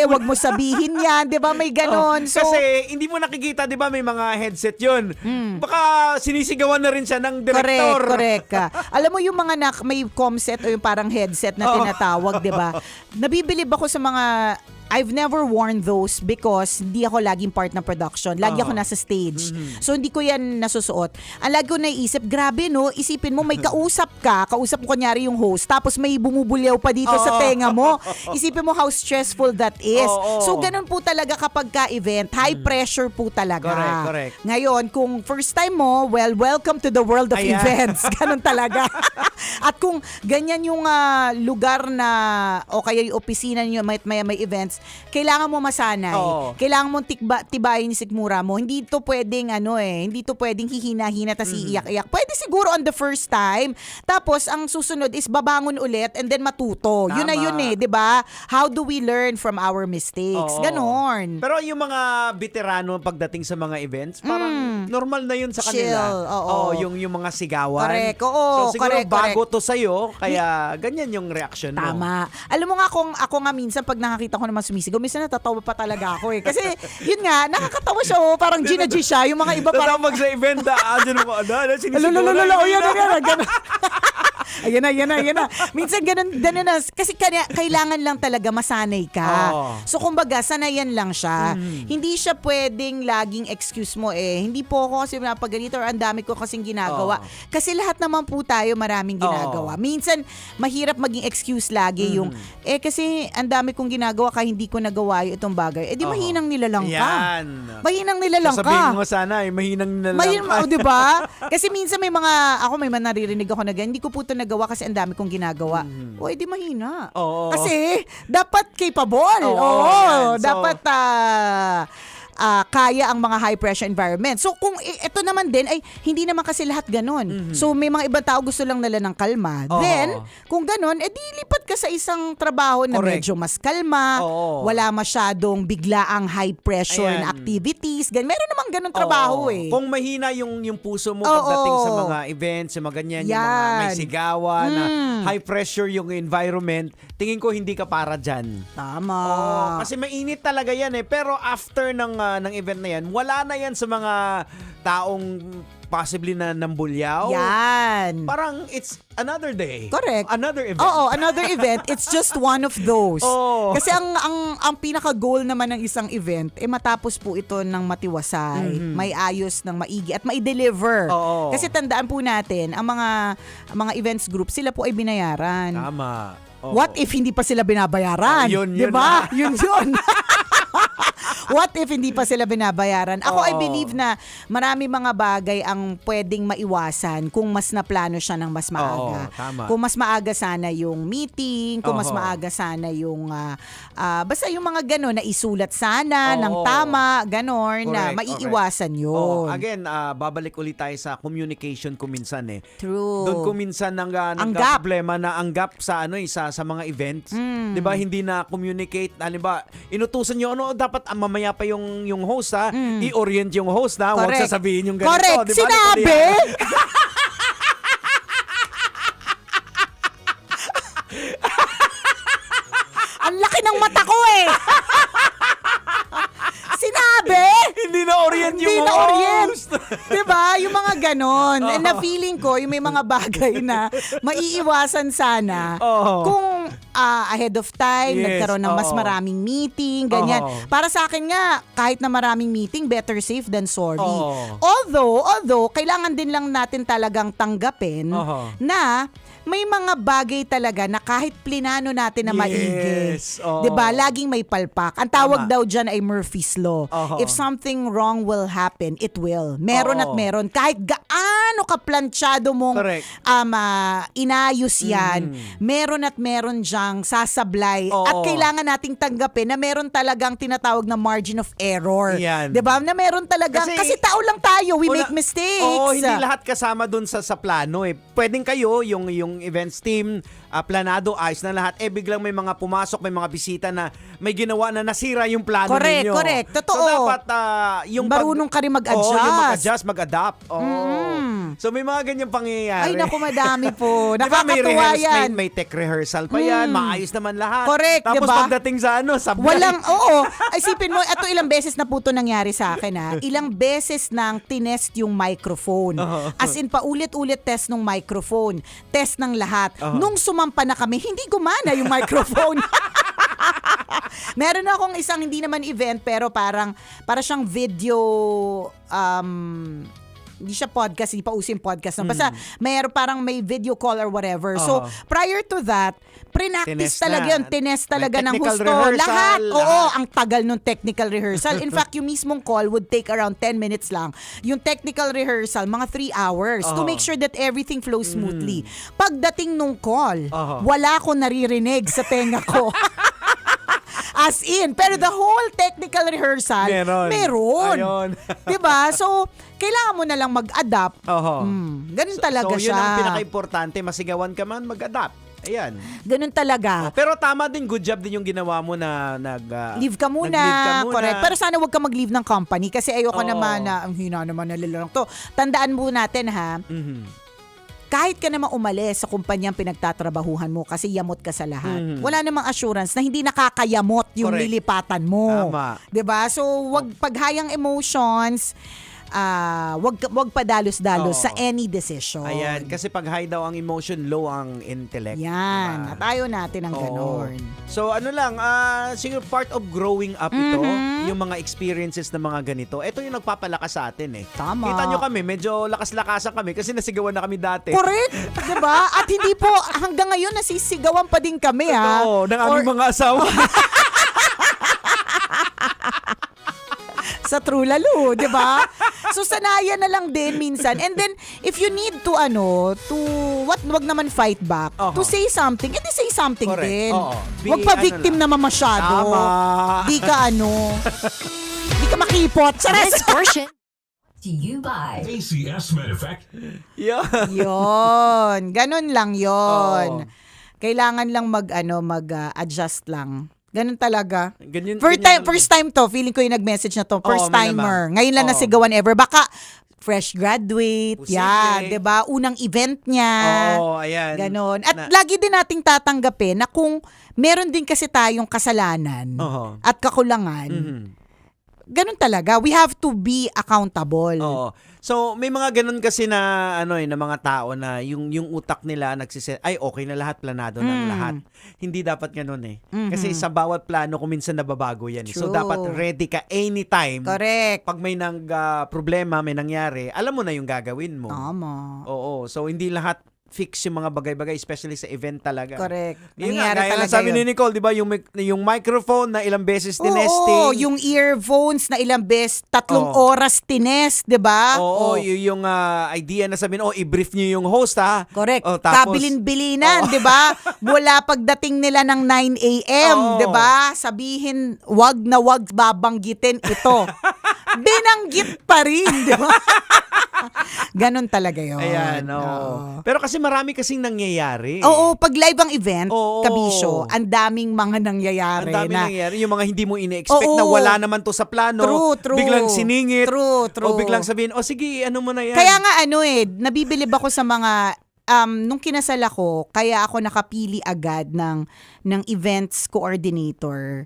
wag mo sabihin 'yan, 'di ba? May ganon. So kasi hindi mo nakikita 'di ba, may mga headset 'yun. Baka sinisigawan na rin siya ng director. Correct. Alam mo yung mga may comset o yung parang headset na tinatawag, 'di ba? Nabibilib ako sa mga I've never worn those because hindi ako laging part ng production. Lagi ako nasa stage. So, hindi ko yan nasusuot. Ang lagi ko naisip, grabe no, isipin mo may kausap mo kunyari yung host, tapos may bumubulyaw pa dito sa tenga mo. Isipin mo how stressful that is. So, ganun po talaga kapag ka-event. High pressure po talaga. Correct. Ngayon, kung first time mo, well, welcome to the world of events. Ganun talaga. At kung ganyan yung lugar na, o kaya yung opisina nyo, may events, kailangan mo masanay. Kailangan mo tibayin yung sikmura mo. Hindi to pwedeng hindi to pwedeng hihina-hina tas iiyak-iyak. Pwede siguro on the first time. Tapos ang susunod is babangon ulit and then matuto. Yun na yun 'di ba? How do we learn from our mistakes? Ganon. Pero yung mga veterano pagdating sa mga events, parang normal na yun sa kanila. Chill, yung mga sigawan. Correct, So siguro correct. bago to sa'yo, kaya ganyan yung reaction mo. Tama. Alam mo nga ako nga minsan pag nakakita ko naman sumisigaw, minsan natatawa pa talaga ako Kasi yun nga, nakakatawa siya parang Gina G siya. Yung mga iba parang tatawag sa event, dyan mo, sinisigaw na. Ayan na. Minsan ganun na. Kasi kailangan lang talaga masanay ka. So kumbaga, sanayan lang siya. Hindi siya pwedeng laging excuse mo Hindi po ako kasi napaganito or ang dami ko kasing ginagawa. Kasi lahat naman po tayo maraming ginagawa. Minsan, mahirap maging excuse lagi yung, kasi ang dami kong ginagawa kaya hindi ko nagawa yung itong bagay. Di mahinang nilalang ka. Yan. Mahinang nilalang ka. Sasabihin mo sana, mahinang nilalang ka. Diba? Kasi minsan may mga naririnig ako na hindi ko po ito nagawa kasi ang dami kong ginagawa. Di mahina. Kasi dapat capable. Dapat kaya ang mga high pressure environment. So kung ito naman din ay hindi naman kasi lahat ganon. So may mga ibang tao gusto lang nila ng kalma. Then kung ganon, di lipat ka sa isang trabaho na medyo mas kalma, wala masyadong biglaang high pressure na activities. Meron namang ganon trabaho Kung mahina yung puso mo pagdating sa mga events, sa mga ganyan, yung mga may sigawan, na high pressure yung environment, tingin ko hindi ka para dyan. Tama. Kasi mainit talaga yan Pero after ng event na yan, wala na yan sa mga taong possibly na nambulyaw. Yan. Parang it's another day. Correct. Another event. Another event. It's just one of those. Kasi ang pinaka-goal naman ng isang event, matapos po ito ng matiwasay, may ayos ng maigi at mai-deliver. Kasi tandaan po natin, ang mga events group, sila po ay binayaran. Tama. What if hindi pa sila binabayaran? Yun diba? Yun. What if hindi pa sila binabayaran? Ako, I believe na marami mga bagay ang pwedeng maiwasan kung mas naplano siya ng mas maaga. Tama. Kung mas maaga sana yung meeting, kung mas maaga sana yung basta yung mga gano'n na isulat sana ng tama, gano'n na maiiwasan yun. Again, babalik ulit tayo sa communication kuminsan True. Doon kuminsan problema na ang gap sa sa mga events. 'Di ba hindi na communicate, halimbawa inutusan niyo dapat mamaya pa yung host i-orient yung host huwag sasabihin yung ganito. Correct. Diba? Sinabi. Ang laki ng mata ko Sinabi. Hindi na-orient yung host. Diba? Yung mga ganon. And na feeling ko, yung may mga bagay na maiiwasan sana kung ahead of time, nagkaroon ng mas maraming meeting, ganyan. Para sa akin nga, kahit na maraming meeting, better safe than sorry. Although, kailangan din lang natin talagang tanggapin na may mga bagay talaga na kahit plinano natin na maigi. Diba? Laging may palpak. Ang tawag daw dyan ay Murphy's Law. If something wrong will happen, it will. Meron at meron. Kahit gaano ka planchado mong Correct. inayos yan, meron at meron diyang sasablay. Oo. At kailangan nating tanggapin na meron talagang tinatawag na margin of error. Yan. 'Di ba? Na meron talagang, kasi tao lang tayo, we make mistakes. Oo, hindi lahat kasama dun sa plano eh. Pwedeng kayo, yung events team, planado, ayos na lahat. Biglang may mga pumasok, may mga bisita na may ginawa na nasira yung plano ninyo. Correct. Totoo. So dapat yung marunong ka rin mag-adjust. Oo, yung mag-adjust, mag-adapt. So may mga ganyang pangyayari. Ay, naku, madami po. Diba, may Nakakatuwa yan. may tech rehearsal pa yan, maayos naman lahat. Correct, Tapos diba? pagdating sa sablay. Oo. Isipin mo, ito ilang beses na po ito nangyari sa akin ha. Ilang beses nang tinest yung microphone. As in, paulit-ulit test ng microphone. Test ng lahat. Nung sumampa na kami, hindi gumana yung microphone. Meron akong isang hindi naman event, pero para siyang video, hindi siya podcast, hindi pa uso yung podcast. No? Basta parang may video call or whatever. So, prior to that, pre-practice talaga yun. Tinest talaga ng husto. Lahat. Oo, ang tagal ng technical rehearsal. In fact, yung mismong call would take around 10 minutes lang. Yung technical rehearsal, mga 3 hours to make sure that everything flows smoothly. Pagdating nung call, wala akong naririnig sa tenga ko. As in, pero the whole technical rehearsal, meron. Ayun. Diba? So, kailangan mo na lang mag-adapt. Ganun talaga So, siya. yun ang pinaka-importante. Masigawan ka man, mag-adapt. Ayan. Ganun talaga. Pero tama din, good job din yung ginawa mo na Leave ka muna. Correct. Pero sana wag ka mag-leave ng company kasi ayoko naman na, ang hina naman na lilang to. Tandaan mo natin ha, kahit ka naman umalis sa kumpanyang pinagtatrabahuhan mo kasi yamot ka sa lahat, wala namang assurance na hindi nakakayamot yung lilipatan mo. Tama. 'Di ba? So, wag paghayang emotions, wag padalos-dalos sa any decision. Ayan, kasi pag high daw ang emotion, low ang intellect. Yan. At ayaw natin ang ganon. So siguro part of growing up ito, yung mga experiences na mga ganito. Ito yung nagpapalakas sa atin eh. Tama. Kita nyo kami, medyo lakas-lakasan kami kasi nasigawan na kami dati. Correct. Diba? At hindi po, hanggang ngayon nasisigawan pa din kami ha. Oo, ng aming mga asawa. Sa true lalo, di ba? So, sanayan na lang din minsan. And then, if you need to, wag naman fight back, to say something, edi say something din. Wag pa victim naman masyado. Tama. Di ka di ka makipot. This portion To you by ACS Med Effect. Yon. Ganon lang yon. Kailangan lang mag-adjust lang. Ganun talaga. First time to, feeling ko yung nag-message na to, first timer. Ngayon lang nasigawan ever. Baka fresh graduate, yan, 'di ba? Unang event niya. Ayan. Ganon. At lagi din nating tatanggapin na kung meron din kasi tayong kasalanan at kakulangan, ganun talaga. We have to be accountable. So, may mga ganun kasi na na mga tao na yung utak nila ay okay na lahat, planado ng lahat. Hindi dapat ganun eh. Kasi sa bawat plano kung minsan nababago yan. So, dapat ready ka anytime. Correct. Pag may problema, may nangyari, alam mo na yung gagawin mo. Tama. Oo. So, hindi lahat fix yung mga bagay-bagay, especially sa event talaga. Correct. Yun Nangyari nga, talaga sabi yun. ni Nicole, di ba, yung microphone na ilang beses tinesting. Oo, yung earphones na ilang beses, 3 oras tinest, di ba? Oo, yung idea na sabihin, i-brief niyo yung host ha. Correct. Tapos, Kabilin-bilinan, di ba? Mula pagdating nila ng 9 a.m., di ba? Sabihin, wag na wag babanggitin ito. Binanggit pa rin, di ba? Ganon talaga yun. Ayan, Pero kasi marami kasing nangyayari. Oo, pag live ang event, Kabisyo, ang daming mga nangyayari. Ang daming nangyayari. Yung mga hindi mo ine-expect na wala naman to sa plano. True. Biglang siningit. True. O biglang sabihin, sige, ano mo na yan. Kaya nga nabibilib ako sa mga, nung kinasal ako, kaya ako nakapili agad ng events coordinator.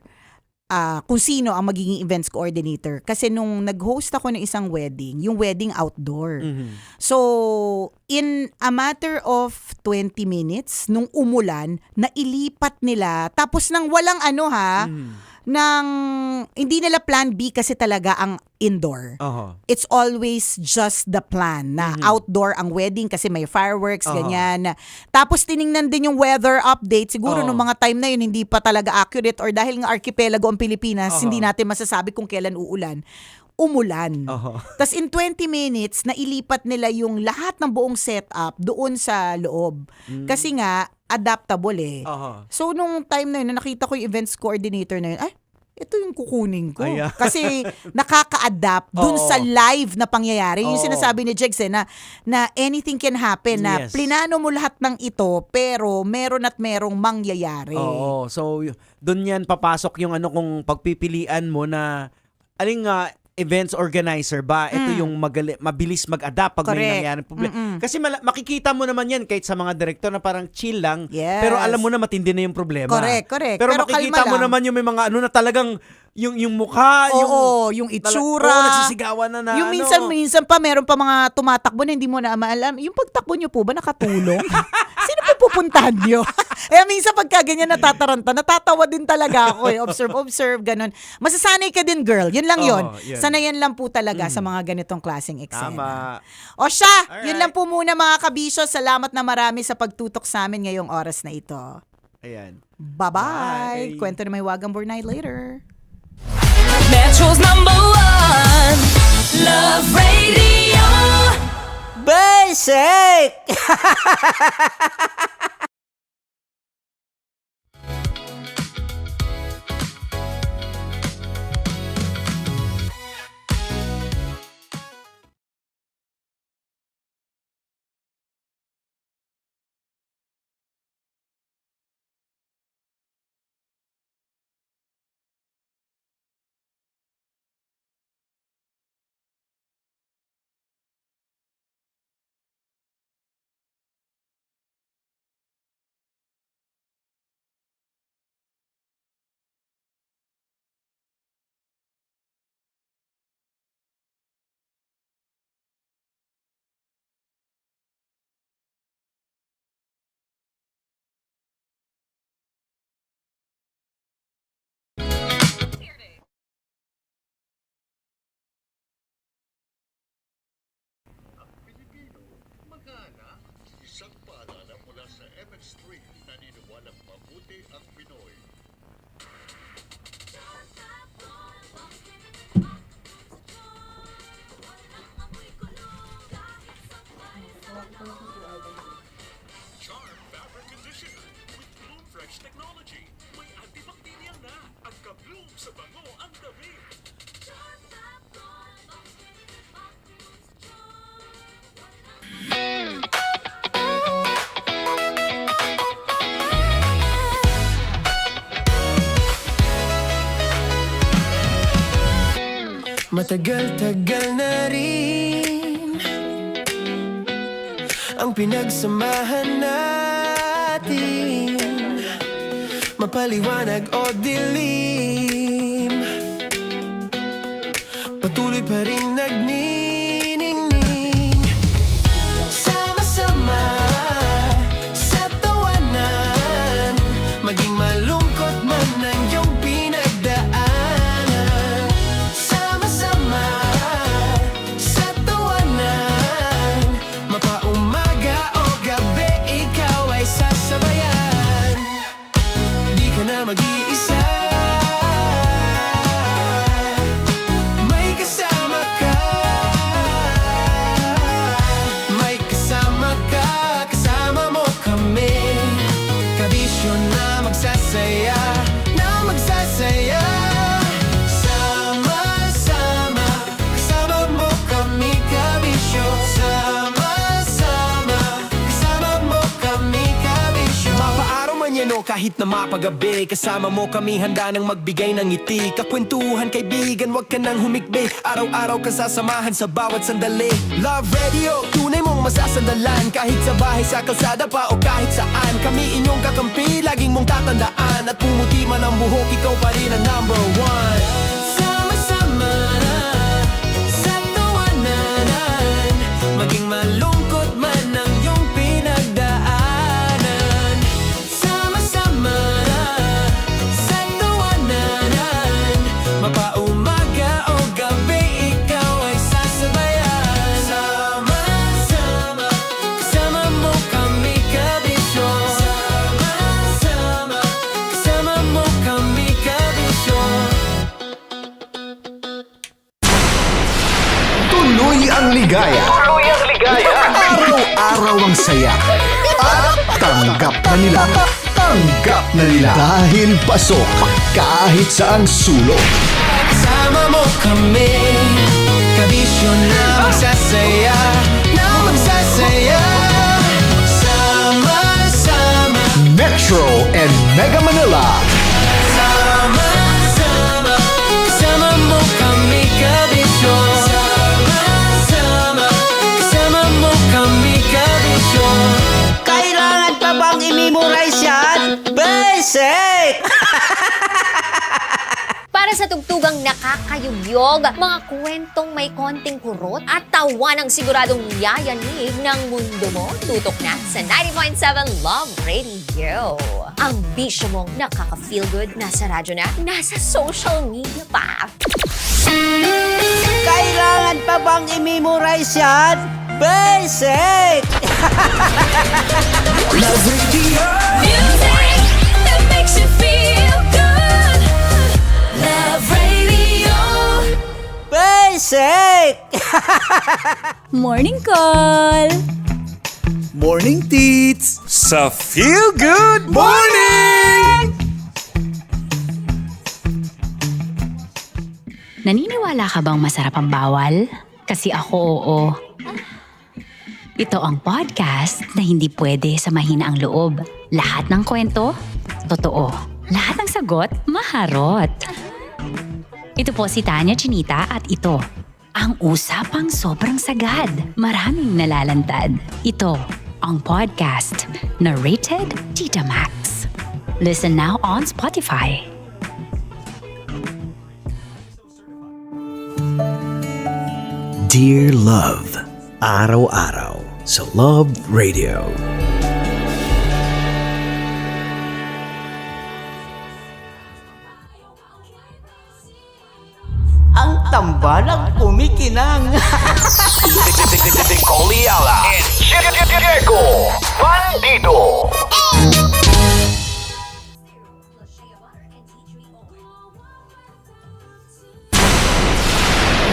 Kung sino ang magiging events coordinator. Kasi nung nag-host ako ng isang wedding, yung wedding outdoor. So, in a matter of 20 minutes, nung umulan, nailipat nila. Tapos nang walang hindi nila plan B kasi talaga ang indoor. It's always just the plan na outdoor ang wedding kasi may fireworks, ganyan. Tapos tiningnan din yung weather update. Siguro nung mga time na yun, hindi pa talaga accurate or dahil nga archipelago ang Pilipinas, hindi natin masasabi kung kailan uulan. umulan. Oho. Tas in 20 minutes, nailipat nila yung lahat ng buong setup doon sa loob. Kasi nga, adaptable eh. Oho. So, nung time na yun, na nakita ko yung events coordinator na yun, ay, ito yung kukunin ko. Ayan. Kasi nakaka-adapt dun Oo. sa live na pangyayari. Yung Oo. sinasabi ni Jegs na anything can happen, na Yes. plinano mo lahat ng ito, pero meron at merong mangyayari. Oo. So, doon yan papasok yung kung pagpipilian mo na aling events organizer ba, ito yung mabilis mag-adapt pag may Correct. nangyari problema. Kasi makikita mo naman yan kahit sa mga director na parang chill lang, Yes. pero alam mo na matindi na yung problema. Correct. Pero kalma makikita mo lang. naman yung may mga na talagang yung mukha, yung itsura. nagsisigawan na Yung minsan pa meron pa mga tumatakbo na hindi mo na maalam. Yung pagtakbo nyo po ba nakatulong? Sino po pupuntahan nyo? Minsan pagka ganyan natataranta, natatawa din talaga ako eh. Observe, ganun. Masasanay ka din, girl. Yun lang yun. Yun. Sanayan lang po talaga sa mga ganitong klaseng eksena. Tama. O siya, Alright. yun lang po muna mga kabisyo. Salamat na marami sa pagtutok sa amin ngayong oras na ito. Ayan. Bye-bye. Bye. Kwento na may Wagang Burnay later. Metro's number one, Love Radio. Basic! Matagal-tagal na rin ang pinagsamahan natin, mapaliwanag o dilim, patuloy pa rin nagniningning. Sama-sama sa tawanan, maging malungkot man ang iyong pinagdaanan. Sama-sama sa tawanan, mapaumaga o gabi, ikaw ay sasabayan. Di ka na mag-iisa, may kasama ka. May kasama ka, kasama mo kami. Kabisyo na magsasaya, na magsasaya. Sama-sama, kasama mo kami, kabisyo. Sama-sama, kasama mo kami, kabisyo. Mapaaraw man yan o kahit na mapagabi, kasama mo kami, handa nang magbigay ng ngiti. Kakwentuhan, kaibigan, wag ka nang humikbi. Araw-araw ka sasamahan sa bawat sandali. Love Radio, tunay mong masasandalan. Kahit sa bahay, sa kalsada pa o kahit saan, kami inyong kakampi, laging mong tatandaan. At pumuti man ang buhok, ikaw pa rin ang number one. Sama-sama na sa tawanan, maging malungkot man ang iyong pinagdaanan. Sama-sama na sa tawanan, mapaumaga o gabi, ikaw ay sasabayan. Sama-sama, kasama mo kami, kabisyo. Sama-sama, kasama mo kami, kabisyo. araw-araw ang saya at tanggap na nila. Tanggap na nila dahil pasok kahit saang sulok. Sama mo kami, kabisyo na magsasaya, sama-sama. Metro and Mega Manila. Sama-sama, kasama mo kami, kabisyo. Sama-sama, kasama mo kami, kabisyo. Kailangan pa bang i-memorize yan? Basic! Para sa tugtugang nakakayugyog, mga kwentong may konting kurot at tawa ng siguradong yayanig ng mundo mo, tutok na sa 90.7 Love Radio. Ang bisyo mong nakaka-feel good, nasa radyo na, nasa social media pa. Kailangan pa bang i-memorize yan? Basic! Love Radio. Music that makes you feel good. Love Radio. Basic! Morning call! Morning, Tits! Sa Feel Good Morning! Naniniwala ka bang masarap ang bawal? Kasi ako oo. Ito ang podcast na hindi pwede sa mahina ang loob. Lahat ng kwento, totoo. Lahat ng sagot, maharot. Ito po si Tanya Chinita at ito, ang usapang sobrang sagad. Maraming nalalantad. Ito, ang podcast na rated Tita Max. Listen now on Spotify. Dear Love, araw-araw sa Love Radio. Ang tambalang kumikinang. Coliala and Diego Bandido.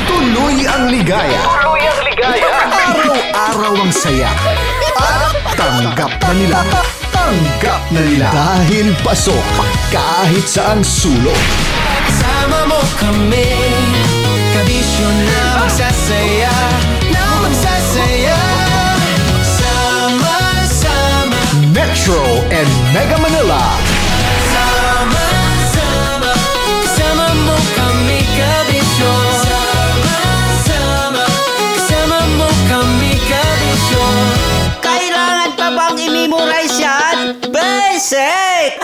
Tuloy ang ligaya. Araw-araw ang saya at tanggap na nila. Tanggap na nila dahil pasok kahit saang sulok. Sama mo kami, kabisyo na magsasaya, sama-sama. Metro and Mega Manila. Sama-sama, kasama mo kami, kabisyo. Sama-sama, kasama mo kami, kabisyo. Kailangan pa bang i-memorize yan? Basic!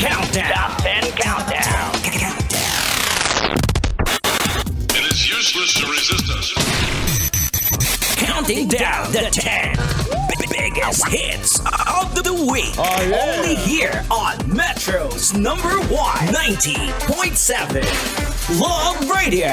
Countdown. Top 10 countdown. It is useless to resist us. Counting down the 10 biggest hits of the week. Only here on Metro's number 1 90.7 Love Radio.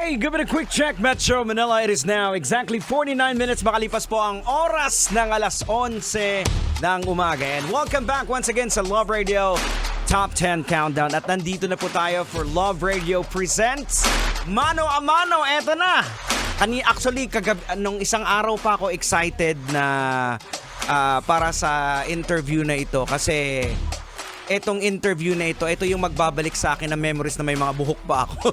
Hey, give it a quick check, Metro Manila. It is now exactly 49 minutes. Makalipas po ang oras ng alas 11 ng umaga. And welcome back once again sa Love Radio Top 10 Countdown. At nandito na po tayo for Love Radio Presents Mano a Mano. Eto na. Actually, nung isang araw pa ako excited na para sa interview na ito. Kasi etong interview na ito yung magbabalik sa akin ng memories na may mga buhok pa ako.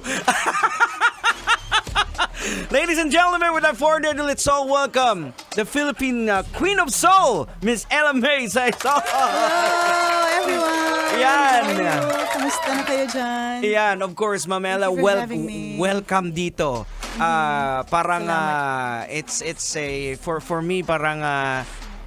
Ladies and gentlemen, without further ado, let's all welcome the Philippine Queen of Soul, Miss Ella May Saison. Hello, everyone! Yan. Kamusta na kayo dyan? Yan, of course, Ma'am Ella, welcome dito. Parang it's a for me parang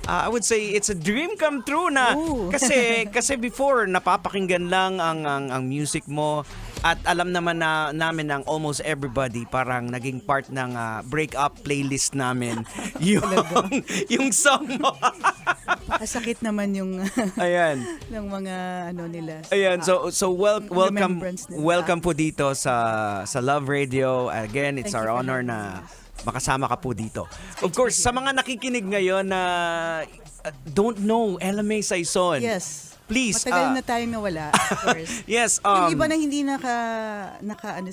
I would say it's a dream come true na. Kasi before napapakinggan lang ang music mo. At alam naman namin ng almost everybody parang naging part ng break-up playlist namin yung song mo. Pasakit naman yung ayan ng mga nila. Ayan, so welcome po dito sa Love Radio. Again, it's our honor na makasama ka po dito. Of course, sa mga nakikinig ngayon na don't know Ella May Saison. Yes. Please. Matagal na tayong nawala, of course. Yes. Yung iba na hindi naka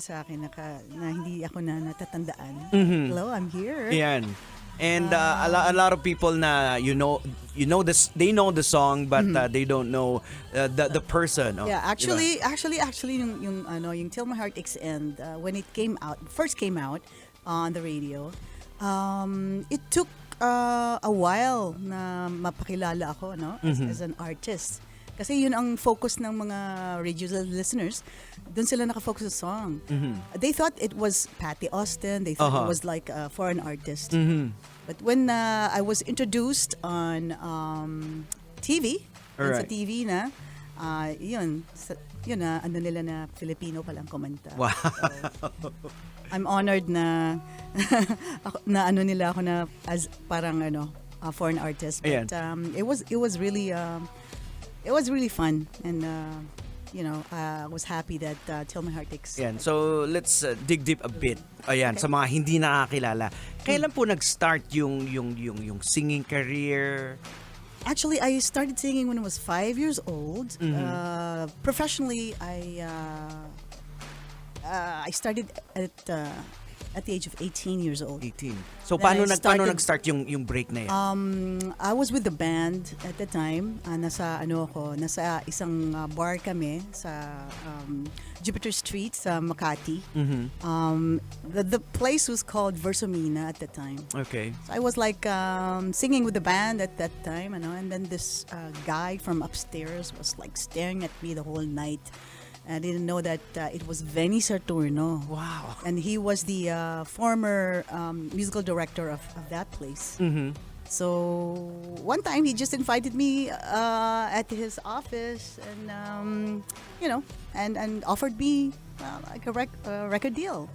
sa akin, na hindi ako na natatandaan. Hello, I'm here. Yan. And a lot of people na they know the song but they don't know the person. Yeah, actually yung Till My Heart Aches End, when it first came out on the radio, it took a while na mapakilala ako as an artist. Kasi yun ang focus ng mga radio listeners. Doon sila nakafocus sa song. They thought it was Patty Austin. They thought it was like a foreign artist. But when I was introduced on TV, sa TV na, yun na, nila na Filipino palang kumanta. Wow. So, I'm honored na nila ako na as parang foreign artist. But it was really fun, and I was happy that Till My Heart Aches. Yan. So let's dig deep a bit. Ayan, sa mga hindi nakakilala. Kailan po nag-start yung singing career? Actually, I started singing when I was 5 years old. Professionally, I started at the age of 18 years old. 18. So paano nag-start yung break na yan? I was with the band at the time. Nasa isang bar kami sa Jupiter Street sa Makati. The place was called Versomina at the time. Okay. So I was like singing with the band at that time, and then this guy from upstairs was like staring at me the whole night. I didn't know that it was Benny Saturno. Wow. And he was the former musical director of that place. So one time he just invited me at his office and and offered me like a record deal.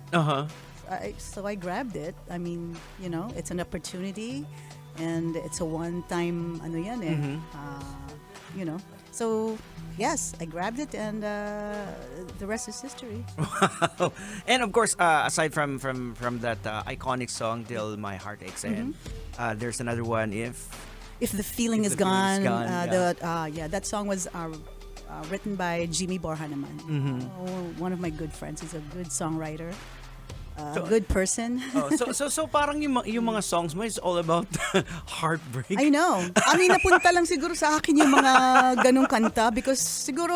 So I grabbed it. I mean, it's an opportunity and it's a one-time So yes, I grabbed it, and the rest is history. Wow. And of course, aside from that iconic song "Till My Heart Aches," and there's another one, If the Feeling Is Gone. That song was written by Jimmy Borja naman. One of my good friends. He's a good songwriter. Good person. So parang yung mga songs mo is all about heartbreak. I know. I mean, napunta lang siguro sa akin yung mga ganung kanta because siguro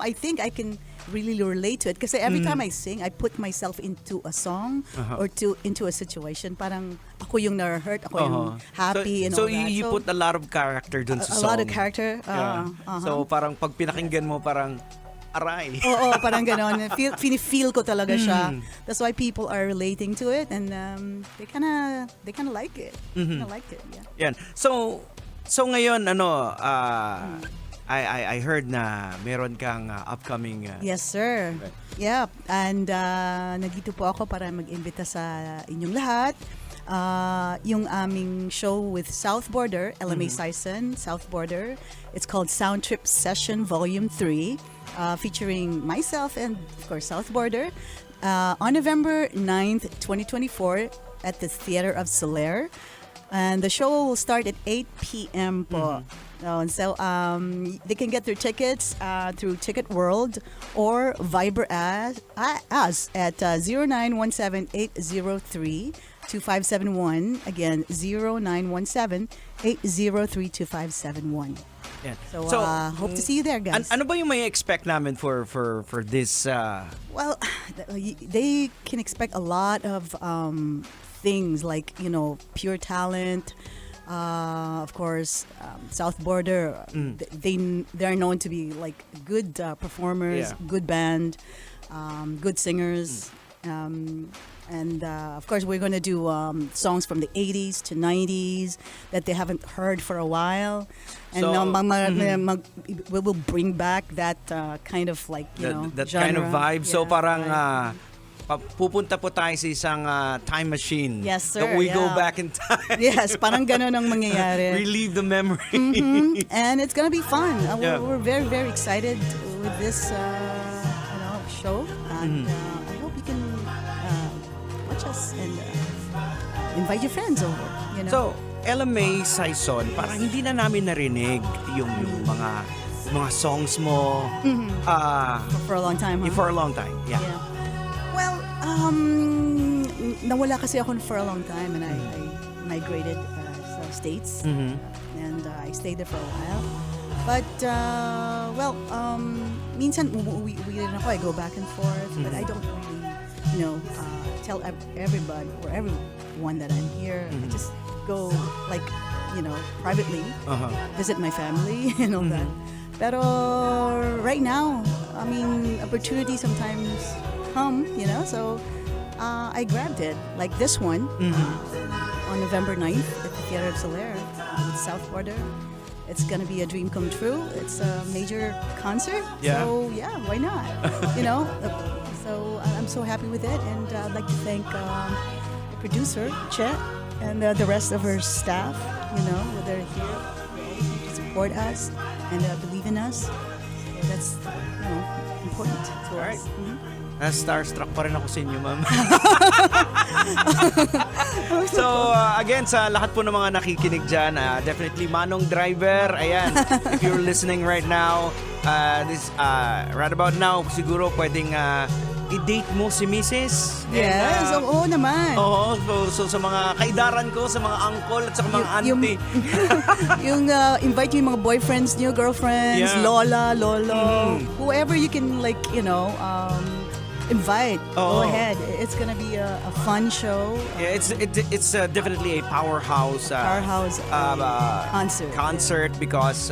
I think I can really relate to it kasi every time I sing, I put myself into a song or into a situation. Parang ako yung na-hurt, ako yung happy and all that. So you put a lot of character dun sa song. A lot of character. So parang pag pinakinggan mo parang aray. Oo, parang gano'n. Feel ko talaga siya. That's why people are relating to it and they kinda like it. Kinda like it, yeah. Yan. So ngayon I heard na meron kang upcoming Yes, sir. Right. Yeah, and nandito po ako para mag-imbita sa inyong lahat. Yung aming show with South Border, Ella May Saison, South Border. It's called Sound Trip Session Volume 3. featuring myself and, of course, South Border on November 9th, 2024 at the Theater of Soler. And the show will start at 8 p.m. po. So they can get their tickets through Ticket World or Viber us at 0917-803-2571. Again, 0917-803-2571. Yan. So, hope to see you there, guys. Ano ba yung may expect namin for this? Well, they can expect a lot of things like, pure talent. Of course, South Border, they're known to be like good performers, good band, good singers. And of course, we're going to do songs from the 80s to 90s that they haven't heard for a while. And So, we will bring back that kind of like, that genre. kind of vibe. So Yeah, parang right. pupunta po tayo sa isang time machine. Yes, sir. That we go Yeah. back in time. Yes, parang ganun ang mangyayari. Relieve the memory. And it's gonna be fun. Yeah. We're very, very excited with this show. And I hope you can watch us and invite your friends over. So, Ella May Saison, parang hindi na namin narinig yung mga songs mo for a long time, huh? For a long time, yeah. Well, nawala kasi ako for a long time, and I migrated sa States, and I stayed there for a while. But minsan umuwi rin ako. I go back and forth, but I don't really, tell everybody or everyone that I'm here. I just go like, privately, visit my family and all that. Pero right now, I mean, opportunity sometimes come, so I grabbed it. Like this one on November 9th at the Theater of Soler with South Border. It's going to be a dream come true. It's a major concert. Yeah. So, yeah, why not? So I'm so happy with it. And I'd like to thank the producer, Chet, and the rest of her staff, they're here to support us and believe in us. So that's, important to us. Starstruck pa rin ako sa inyo, ma'am. So, again, sa lahat po ng mga nakikinig dyan, definitely Manong Driver, ayan, if you're listening right now, right about now, siguro pwedeng i-date mo si Mrs. Yes, oo naman. Oo, so sa mga kaidaran ko, sa mga uncle at sa mga auntie. Invite yung mga boyfriends niyo, girlfriends, lola, lolo, whoever you can invite. Go ahead. It's gonna be a fun show. Yeah, it's definitely a powerhouse concert because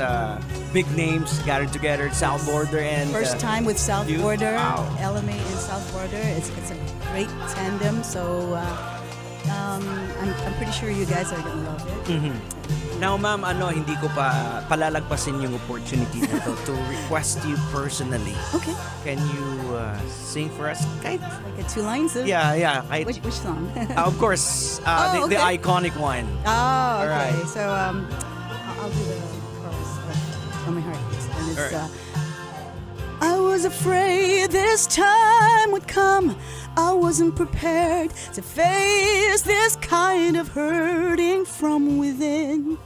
big names gathered together. South Border and first time with South you? Border, Wow. LMA and South Border. It's a great tandem. So I'm pretty sure you guys are gonna love it. Now, ma'am, hindi ko pa palalagpasin yung opportunity na to request you personally. Okay. Can you sing for us? Kahit, like 2 lines of? Yeah. Kahit, Which song? of course, the iconic one. Oh, okay. Alright. So I'll do the chorus of On My Heart. And it's I was afraid this time would come. I wasn't prepared to face this kind of hurting from within.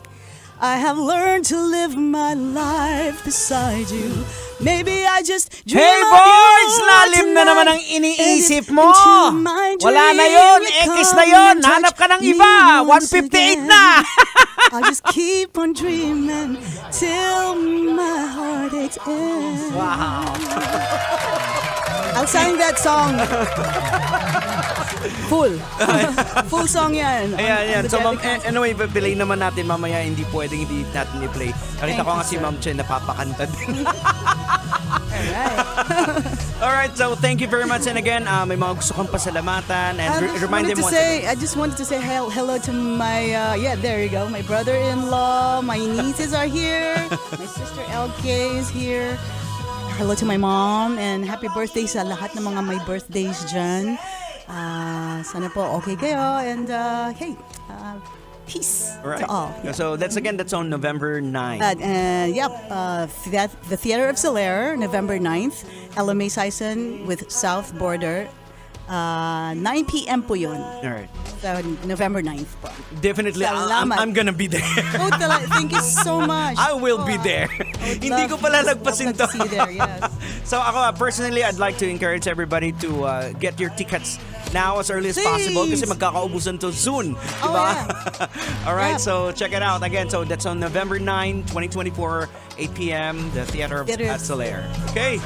I have learned to live my life beside you. Maybe I just dream Hey of boys! you Lalim na naman ang tonight, iniisip and mo! into my Wala na dream yon, you X come na yon, and touch hanap ka ng me iba, once 158 again. na! I'll just keep on dreaming till my heartaches end. Wow! I'll sing that song. Full song yan. Ayan. On the So, ma'am, Debit Concert. anyway, play naman natin mamaya. Hindi pwedeng hindi natin i-play. Nakita Thank ko nga you, si sir. Ma'am Chen napapakanta din. Alright. Alright, so thank you very much. And again, may mga gusto kong pasalamatan. And remind them once again. I just wanted to say hello to my, there you go, my brother-in-law, my nieces are here, my sister LK is here. Hello to my mom and happy birthday sa lahat ng mga may birthdays dyan. Sana po okay kayo and hey, peace All right. to all. Yeah. So that's on November 9. The Theater of Solaire, November 9th. LMA Sison with South Border. 9 p.m. po yun. All right. So, November 9th po. Definitely, Salamat. I'm gonna be there. Oh, thank you so much. I will be there. Hindi ko pala lagpasin to. Love to see you there, yes. So ako, personally, I'd like to encourage everybody to get your tickets now as early as possible kasi magkakaubusan to soon. Oh, Diba? yeah. All right, Yeah. so check it out. Again, so that's on November 9, 2024, 8 p.m., the Theater at Solaire. Okay?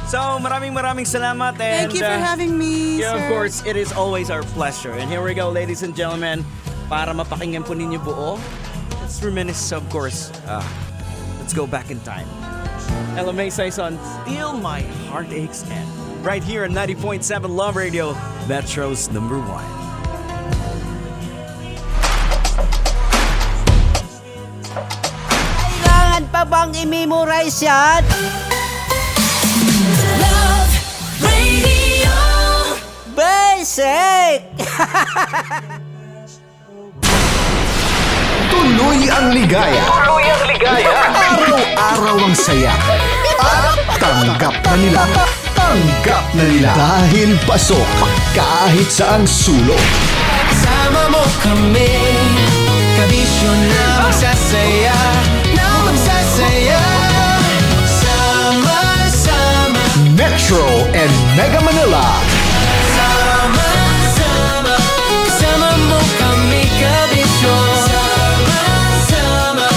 So, maraming salamat. And, Thank you for having me, yeah, sir. of course, it is always our pleasure. And here we go, ladies and gentlemen. Para mapakinggan po ninyo buo, let's reminisce, of course. Let's go back in time. LMA Sison, Still My Heart Aches And. Right here on 90.7 Love Radio, Metro's number 1. Kailangan pa bang i-memorize yan? Love Radio. Basic! Tuloy ang ligaya. Araw-araw ang saya. At tanggap na nila. Tanggap na nila. Dahil pasok kahit saang sulok. Sama mo kami, kabisyo na magsasaya, sama-sama. Metro and Mega Manila. Sama-sama, kasama mo kami, kabisyo. Sama-sama,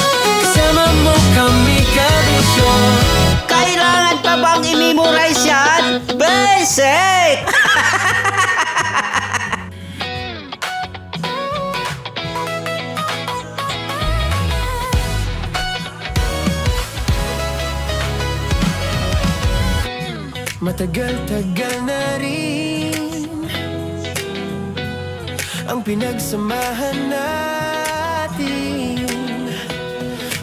kasama mo kami, kabisyo. Kailangan pa bang i-memorize yan? Basic! Matagal-tagal na rin ang pinagsamahan natin,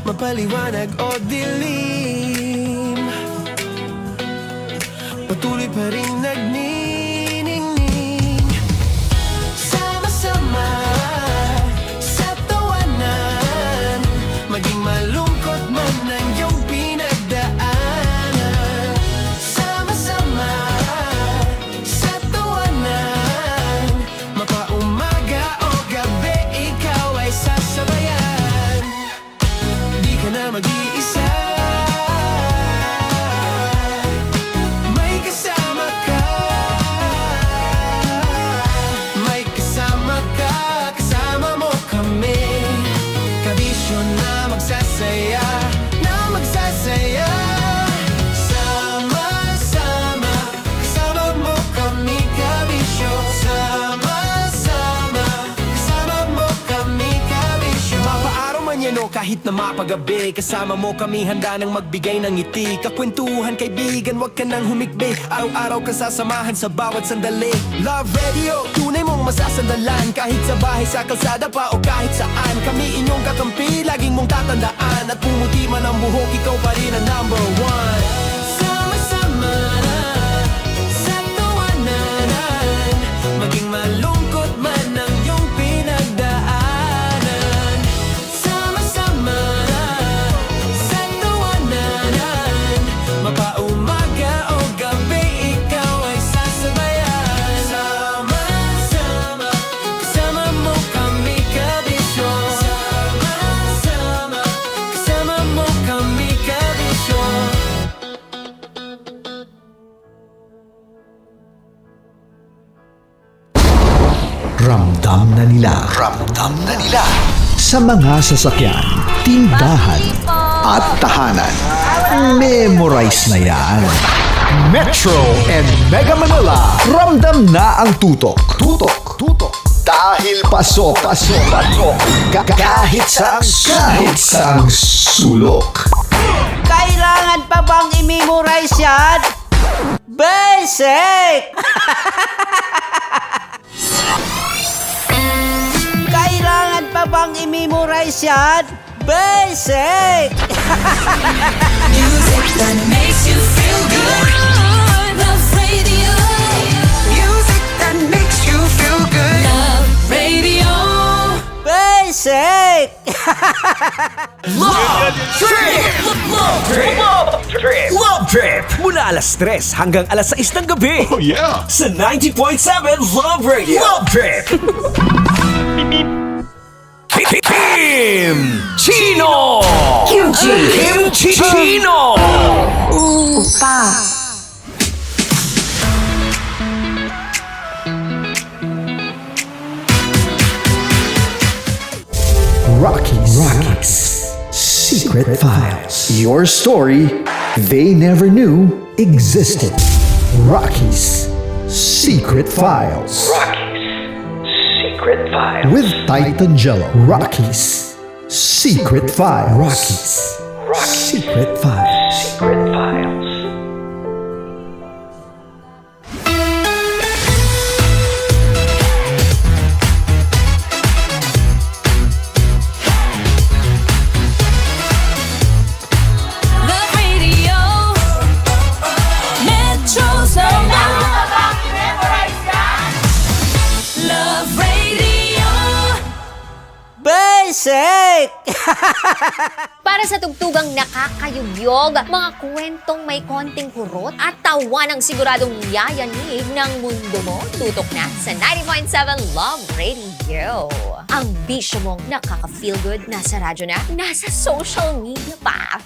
mapaliwanag o dilim, patuloy pa rin nagniningning. Sama-sama sa tawanan, maging malungkot man ang iyong pinagdaanan. Sama-sama sa tawanan, mapaumaga o gabi, ikaw ay sasabayan. Di ka na mag-iisa, may kasama ka. May kasama ka, kasama mo kami, kabisyo na magsasaya, sama-sama, kasama mo kami, kabisyo. Sama-sama, kasama mo kami, kabisyo. Mapaaraw man yan o kahit na mapagabi, kasama mo kami, handa nang magbigay ng ngiti. Kakwentuhan, kaibigan, wag ka nang humikbi. Araw-araw ka sasamahan sa bawat sandali. Love Radio, tunay mong masasandalan, kahit sa bahay, sa kalsada pa o kahit saan. Kami inyong kakampi, laging mong tatandaan, at pumuti man ang buhok, ikaw pa rin ang number 1. Sama-sama sa tawanan, maging malungkot man ang iyong pinagdaanan. Sama-sama sa tawanan, mapaumaga o gabi, ikaw ay sasabayan. Sama-sama, kasama mo kami, kabisyo. Sama-sama, kasama mo kami, kabisyo. Ramdam na nila. Ramdam na nila. Sa mga sasakyan, tindahan, at tahanan. Memorize na yan. Metro and Mega Manila. Ramdam na ang tutok. Tutok. Dahil pasok. Kahit saang sulok. Kailangan pa bang i-memorize yan? Basic! Kailangan pa bang i-memorize yan? Basic! Music that makes you feel good. Love Radio. Music that makes you feel good. Love Radio. Basic! Love Trip! Love Trip! Love Trip! Love Trip! Mula alas 3 hanggang alas 6 ng gabi. Oh yeah! Sa 90.7 Love Radio. Love Trip! Kim Chino! Kim Chino! Rockies Secret Files. Your story they never knew existed. Rockies Secret Files. Rocky's Secret Files. With Titan Jello. Rockies Secret Files. Rockies Secret Files. Secret Files. Love Radio. Metro's number. Love Radio. Basic! Para sa tugtugang nakakayugyog, mga kwentong may konting kurot at tawa ng siguradong yayanig ng mundo mo, tutok na sa 90.7 Love Radio. Ang bisyo mong nakaka-feel good, nasa radyo na, nasa social media pa.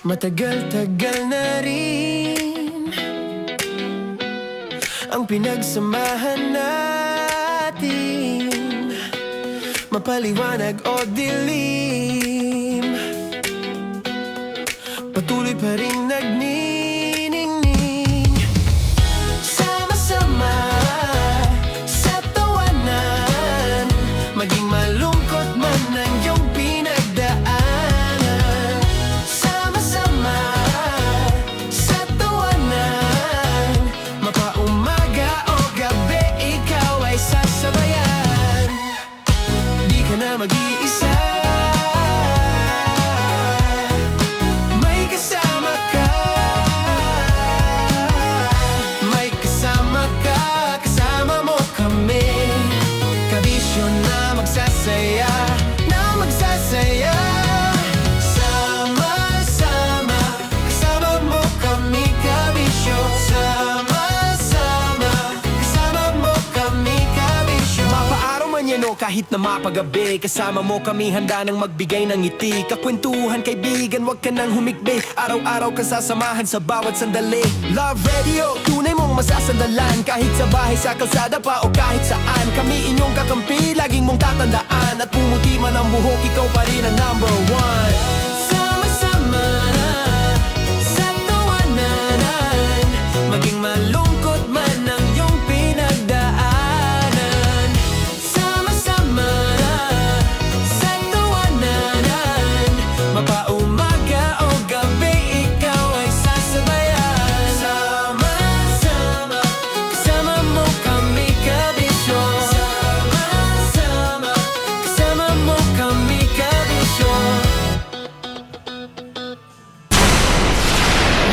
Matagal-tagal na rin ang pinagsamahan natin, mapaliwanag o dilim, patuloy pa rin nagniningning. Sama-sama sa tawanan, maging malungkot man ang iyong pinagdaanan. Sama-sama sa tawanan, mapaumaga o gabi, ikaw ay sasabayan. Di ka na mag-iisa, may kasama ka. May kasama ka, kasama mo kami. Kabisyo na magsasaya, na magsasaya. Sama-sama, kasama mo kami, kabisyo. Sama-sama, kasama mo kami, kabisyo. Mapaaraw man yan o kahit na mapagabi, kasama mo kami, handa nang magbigay ng ngiti. Kakwentuhan, kaibigan, wag ka nang humikbi. Araw-araw ka sasamahan sa bawat sandali. Love Radio, tunay mong masasandalan. Kahit sa bahay, sa kalsada pa o kahit saan, kami inyong kakampi, laging mong tatandaan. At pumuti man ang buhok, ikaw pa rin ang number one. Sama-sama sa tawanan, maging malungkot man ang iyong pinagdaanan. Sama-sama sa tawanan, mapaumaga o gabi, ikaw ay sasabayan. Sama-sama, kasama mo kami, kabisyo. Sama-sama, kasama mo kami, kabisyo.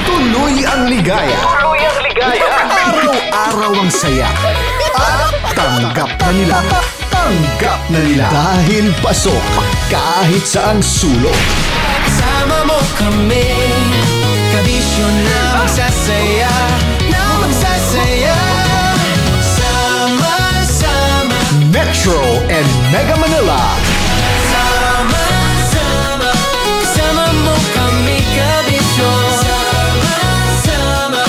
Tuloy ang ligaya. Tuloy ang ligaya. Araw-araw ang saya. At tanggap na nila. Tanggap na nila. Dahil pasok kahit saang sulok. Kasama mo kami, kabisyo na magsasaya, na magsasaya. Sama-sama, Metro and Mega Manila. sama-sama, kasama mo kami, kabisyo. Sama-sama,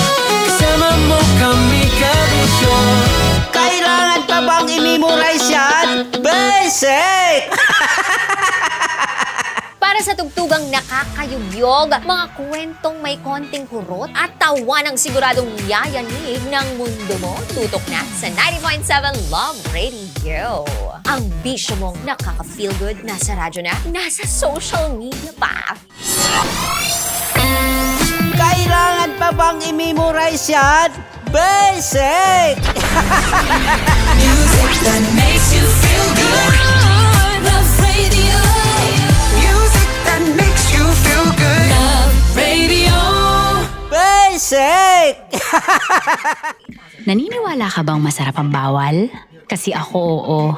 Basta tugtugang nakakayugyog, mga kwentong may konting kurot at tawa ng siguradong yayanig ng mundo mo. Tutok na sa 90.7 Love Radio. Ang bisyo mong nakaka-feel good, nasa radyo na, nasa social media pa. Kailangan pa bang i-memorize yan? Basic! Music that makes you feel good. Love Radio. Music that makes you feel good. Love Radio. Basic! Naniniwala ka bang masarap ang bawal? Kasi ako oo.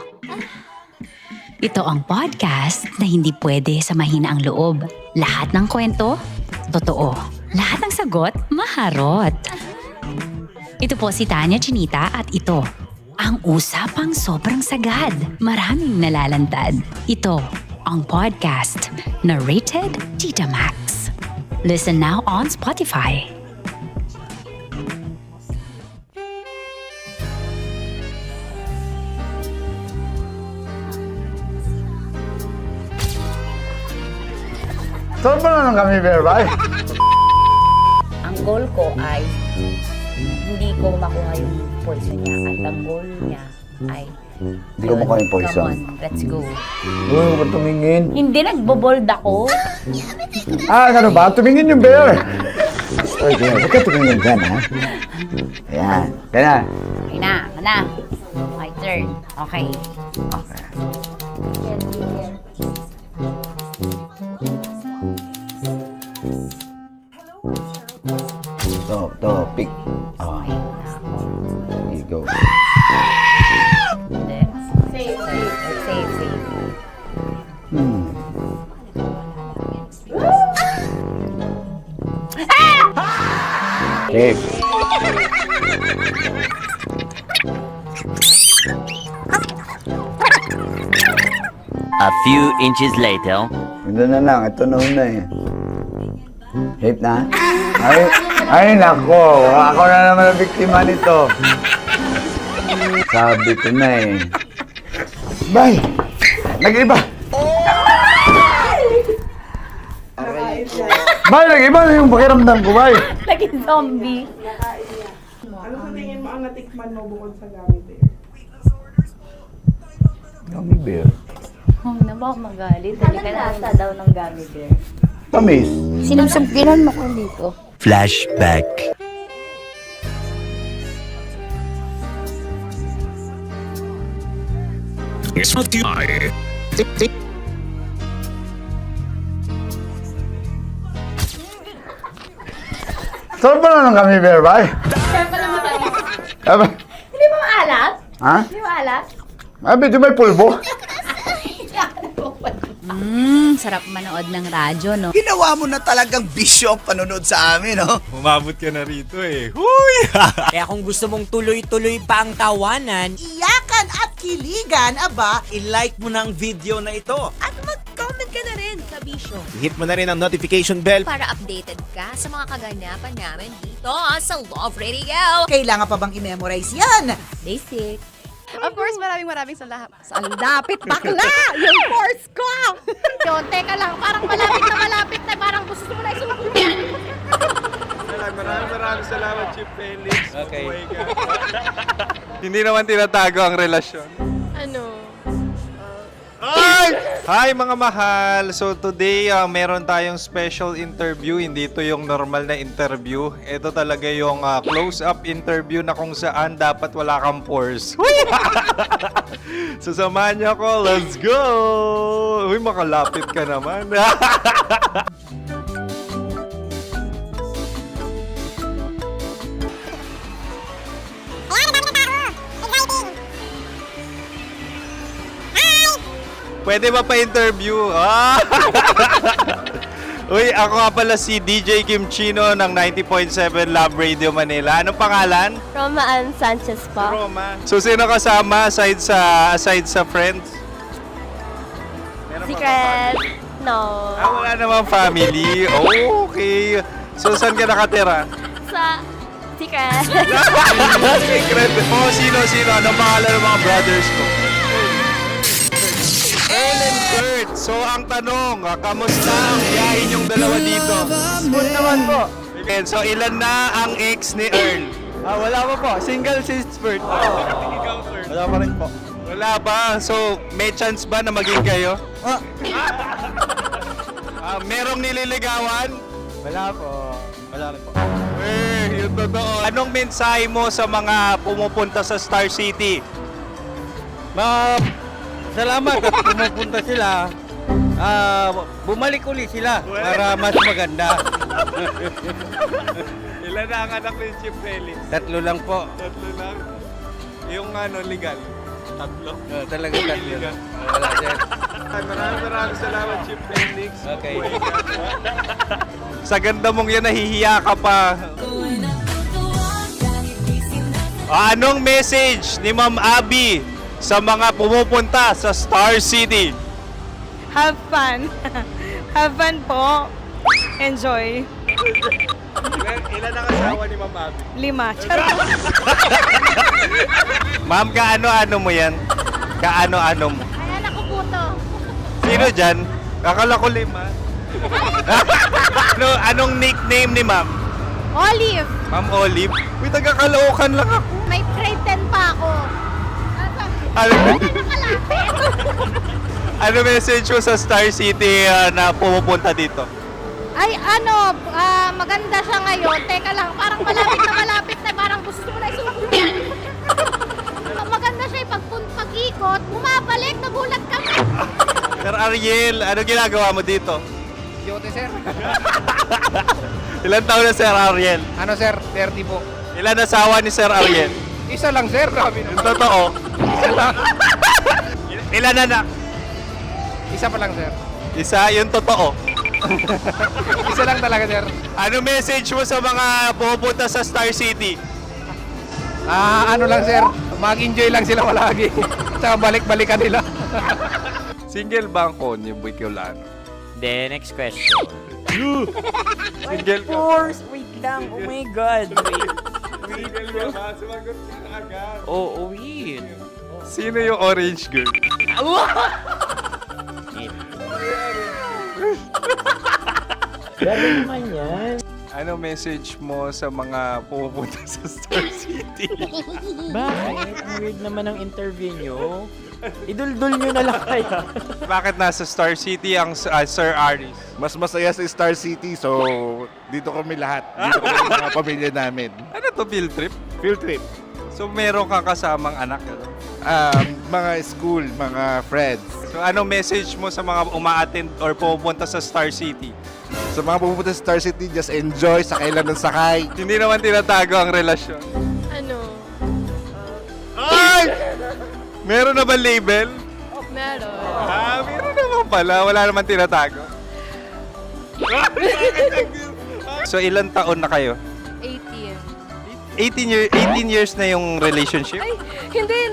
Ito ang podcast na hindi pwede sa mahina ang loob. Lahat ng kwento, totoo. Lahat ng sagot, maharot. Ito po si Tanya Chinita at ito, ang usapang sobrang sagad. Maraming nalalantad. Ito, ang podcast na Rated Tita Max. Listen now on Spotify. Saan ba na kami, Berbay? Ang goal ko ay hindi ko makuha yung poison niya at ang goal niya ay Hindi ko makuha yung poison. Come on, let's go. Uy, huwag kang tumingin. Hindi, nagbobold ako. Ano ba? Tumingin yung bear. Oy, bear, huwag ka tumingin dyan, ha? Ayan. Kaya na. Okay na. My turn. Okay. Topic. Oh. There you go. Safe. Safe. A few inches later. Ito na lang. Ito na una eh. Safe na? Ay, nako. Ako na naman ang biktima nito. Sabi ko na eh. Bay! Nag-iba! Bay, nag-iba na yung pakiramdam ko, Bay! Naging zombie. Ano sa tingin mo ang natikman mo bukod sa gummy bear? Gummy bear? Huwag na ba magalit? Hindi ka nasa daw ng gummy bear. Tamis. Sinumsumpinan mo ko dito. Flashback. Saan ba na ng gummy bear, Bay? Hindi ba maalat? Ha? Hindi maalat? Ay, medyo may pulbo. Sarap manood ng radyo, no? Ginawa mo na talagang bisyo ang panonood sa amin, no? Umabot ka na rito eh. Huy! Kaya kung gusto mong tuloy-tuloy pa ang tawanan, Iyakan at kiligan, aba, i-like mo na ang video na ito. At mag-comment ka na rin sa bisyo Hit mo na rin ang notification bell. para updated ka sa mga kaganapan namin dito sa Love Radio. kailangan pa bang i-memorize yan? Basic. Of course, maraming salamat. Ang lapit bakla! Yung course ko! Yun, teka lang, parang malapit na, parang gusto mo na isulat. Maraming salamat, Chief Felix. Okay. Oh my God. Hindi naman tinatago ang relasyon. Ano? Hi mga mahal! So today, meron tayong special interview. Hindi ito yung normal na interview. Ito talaga yung close-up interview na kung saan dapat wala kang pores. So samahan niyo ako. Let's go! Uy, makalapit ka naman. Pwede ba pa-interview? Uy, ako nga pala si DJ Kim Chino ng 90.7 Love Radio Manila. Anong pangalan? Roma Ann Sanchez po. Roma. So, sino kasama aside sa friends? Secret. No. Wala namang family. Oh, okay. So, saan ka nakatira? Sa secret. Secret. Oh, sino? Anong pangalan ng mga brothers ko? Earl and Kurt. So ang tanong, kamusta ang biyahe niyong dalawa dito? Good naman po. Okay, so ilan na ang ex ni Earl? Wala pa po. Single since birth. Wala pa rin po. Wala ba? So may chance ba na maging kayo? Merong nililigawan? Wala po. Wala rin po. Yung totoo. Anong mensahe mo sa mga pumupunta sa Star City? Salamat at pumupunta sila. Bumalik ulit sila para mas maganda. Ilan na ang anak ni Chief Felix? 3 lang po. 3 lang. Yung legal? 3? Talaga 3. Wala dyan. Maraming salamat, Chief Felix. Okay. Sa ganda mong yan, nahihiya ka pa. Anong message ni Ma'am Abby sa mga pumupunta sa Star City? Have fun. Have fun po. Enjoy. Ilan ang asawa ni Ma'am Abby? 5. Charot. Ma'am, kaano-ano mo yan? Kaano-ano mo? Ay, anak ko po to. Sino dyan? Akala ko 5. Anong nickname ni Ma'am? Olive. Ma'am Olive? Uy, taga-Caloocan lang ako. May grade 10 pa ako. Ano message mo sa Star City na pumupunta dito? Ay, maganda siya ngayon. Teka lang, parang malapit na, parang gusto mo na isulat. Maganda siya pag-ikot, bumabalik, nagulat kami. Sir Ariel, ano ginagawa mo dito? Yote, sir. Ilan taon na Sir Ariel? Ano, sir? 30 po. Ilan asawa ni Sir Ariel? Isa lang, sir. Grabe Yung totoo? Isa lang. Ilan anak? Isa pa lang, sir. Isa, yung totoo. Isa lang talaga, sir. Ano message mo sa mga pumupunta sa Star City? Ano lang, sir. Mag-enjoy lang sila palagi. Tsaka balik-balikan nila. Single ba ang konyo, Bicolano? The next question. Single ka? course, wait lang. Oh my God. Single ka ba? Sumagot ka na agad. Oh, wait. Sino yung orange girl? Gano'n naman yan. Ano message mo sa mga pumupunta sa Star City? Bakit? Ang weird naman ang interview nyo. Idul-dul nyo na lang kaya. Bakit nasa Star City ang Sir Aris? Mas masaya sa Star City, so dito kami lahat. Dito kami mga pamilya namin. Ano to, field trip? Field trip. So meron kang kasamang anak? Mga school, mga friends. So anong message mo sa mga uma-attend or pupunta sa Star City? Sa mga pupunta sa Star City, just enjoy, sakay lang ng sakay. Hindi naman tinatago ang relasyon. Ano? Ay! Meron na ba label? Meron. Meron naman pala. Wala naman tinatago. So ilan taon na kayo? 18. 18 years na yung relationship? Ay, hindi.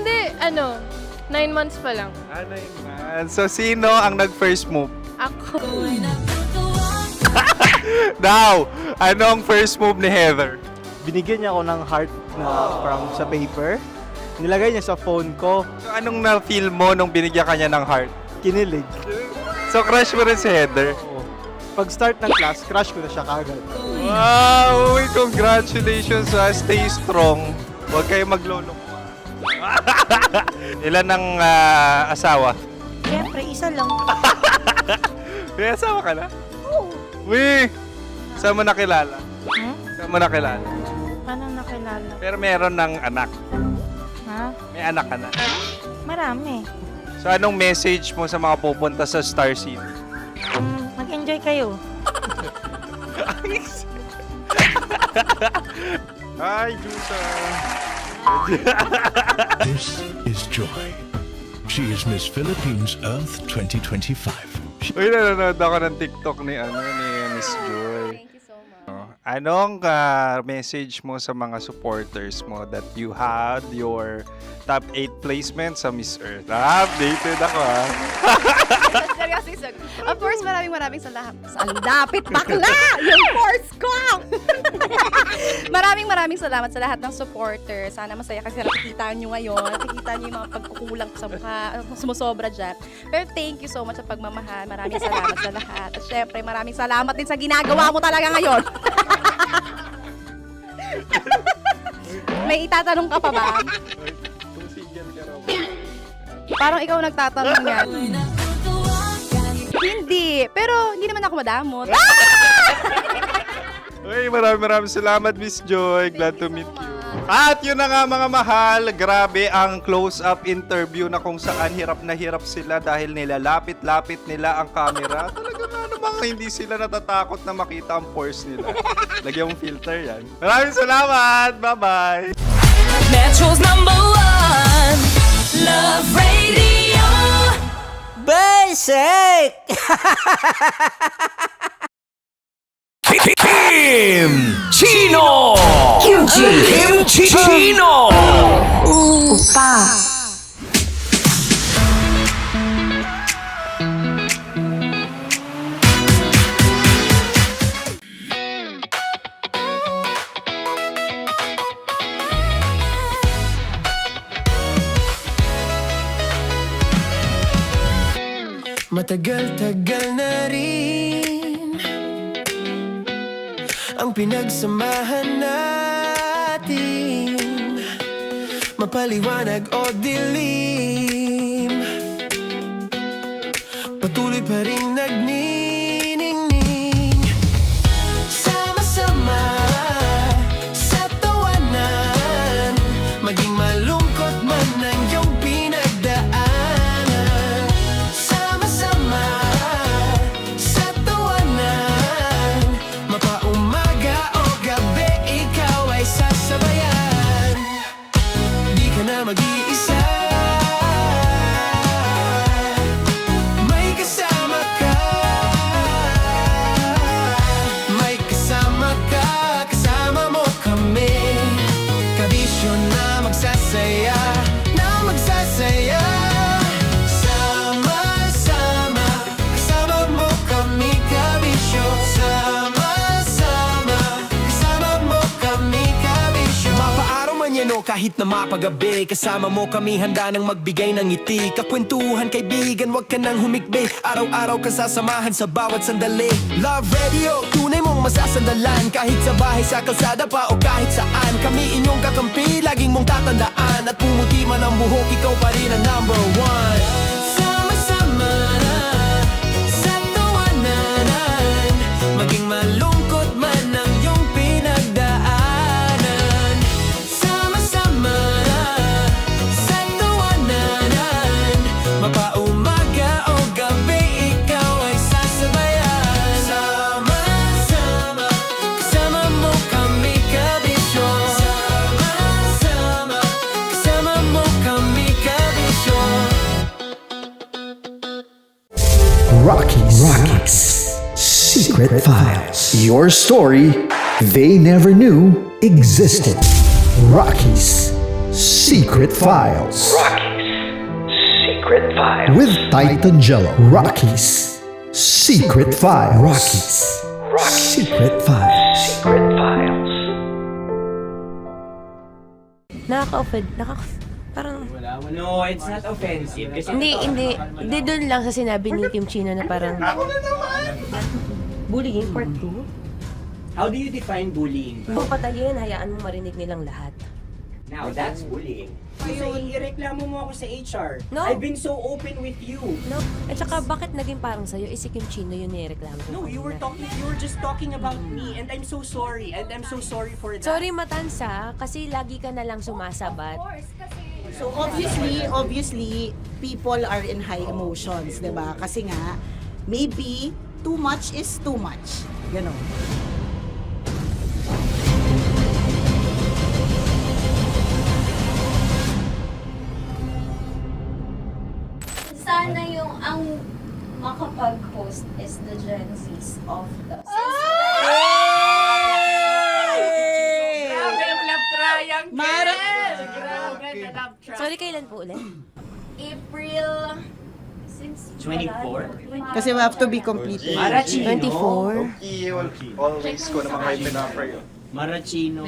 9 months pa lang. 9 months. So sino ang nag-first move? Ako. Now, anong first move ni Heather? Binigyan niya ako ng heart na from sa paper. Nilagay niya sa phone ko. So anong na-feel mo nung binigyan ka niya ng heart? Kinilig. So crush mo rin si Heather? Pag start ng class, crush ko na siya kagad. Wow! Uy, congratulations! Stay strong. Huwag kayo magloloko. Ilan ang asawa? Siyempre, isa lang. May asawa ka na? Oo. Uy! Saan mo nakilala? Saan mo nakilala? Paano nakilala? Pero meron ng anak. Ha? May anak ka na. Marami. So anong message mo sa mga pupunta sa Star City? Mag-enjoy kayo. Hi, Jusa! This is Joy. She is Miss Philippines Earth 2025. Uy, nanonood ako ng TikTok ni Miss Joy. Thank you so much. Anong message mo sa mga supporters mo that you had your top 8 placement sa Miss Earth? Updated ako Seryoso, Of course, maraming salamat. Ang lapit bakla! Yung force ko! maraming salamat sa lahat ng supporter. Sana masaya kasi nakikita nyo ngayon. Nakikita nyo yung mga pagkukulang sa mukha. Sumusobra dyan. Pero thank you so much sa pagmamahal. Maraming salamat sa lahat. At syempre, maraming salamat din sa ginagawa mo talaga ngayon. May itatanong ka pa ba? Parang ikaw nagtatanong yan. Hindi. Pero hindi naman ako madamot. Uy, maraming salamat, Miss Joy. Glad to meet you. At yun na nga mga mahal, grabe ang close-up interview na kung saan hirap na hirap sila dahil nilalapit-lapit nila ang camera. Talaga na namang hindi sila natatakot na makita ang pores nila. Lagyan mong filter yan. Maraming salamat! Bye-bye! Metro's #1 Love Radio. Basic! Kim Chino! Kimchi Chino! Opa. Matagal-tagal na rin ang pinagsamahan natin, mapaliwanag o dilim, patuloy pa rin nagniningning. Sama-sama sa tawanan, maging malungkot man ang iyong pinagdaanan. Sama-sama sa tawanan, mapaumaga o gabi, ikaw ay sasabayan. Di ka na mag-iisa, may kasama ka. May kasama ka, kasama mo kami. Kabisyo na magsasaya, na magsasaya. Sama-sama, kasama mo kami, kabisyo. Sama-sama, kasama mo kami, kabisyo. Mapaaraw man yan o kahit na mapagabi, kasama mo kami, handa nang magbigay ng ngiti. Kakwentuhan, kaibigan, wag ka nang humikbi. Araw-araw ka sasamahan sa bawat sandali. Love Radio, tunay mong masasandalan. Kahit sa bahay, sa kalsada pa o kahit saan, kami inyong kakampi, laging mong tatandaan. At pumuti man ang buhok, ikaw pa rin ang #1. Sama-sama na sa tawanan, maging malungkot man ang iyong pinagdaanan. Sama-sama na sa tawanan, mapaumaga o gabi, ikaw ay sasabayan. Sama-sama, kasama mo kami, kabisyo. Sama-sama, kasama mo kami, kabisyo. Rockies. Secret Files. Your story they never knew existed. Rockies. Secret Files. Secret Files. With Titan Jello. Rockies. Secret Files. Rockies. Secret Files. Secret Files. Nakaka-offend. Parang... No, it's not offensive. Kasi Hindi doon lang sa sinabi ni Kim Chino na parang... Bullying, part 2? how do you define bullying? Kung patayin, hayaan mo marinig nilang lahat. Now, that's bullying. So, ireklamo mo ako sa HR. No. I've been so open with you. No? At saka, bakit naging parang sa'yo? Si Kim Chino yun nireklamo ko. No, you were just talking about me, and I'm so sorry. And I'm so sorry for that. Sorry, Matansa, kasi lagi ka na lang sumasabat. So obviously, people are in high emotions, 'di ba? Kasi nga maybe too much is too much. Ganon. Sana yung ang makapag-host is the Gen Zs of the Grabe yung love triangle! Grabe na love triangle. Sorry, kailan po ulit? April 24? Kasi we have to be complete. Marachino. 24. Okay, always ko naman kayo pinapray. Marachino.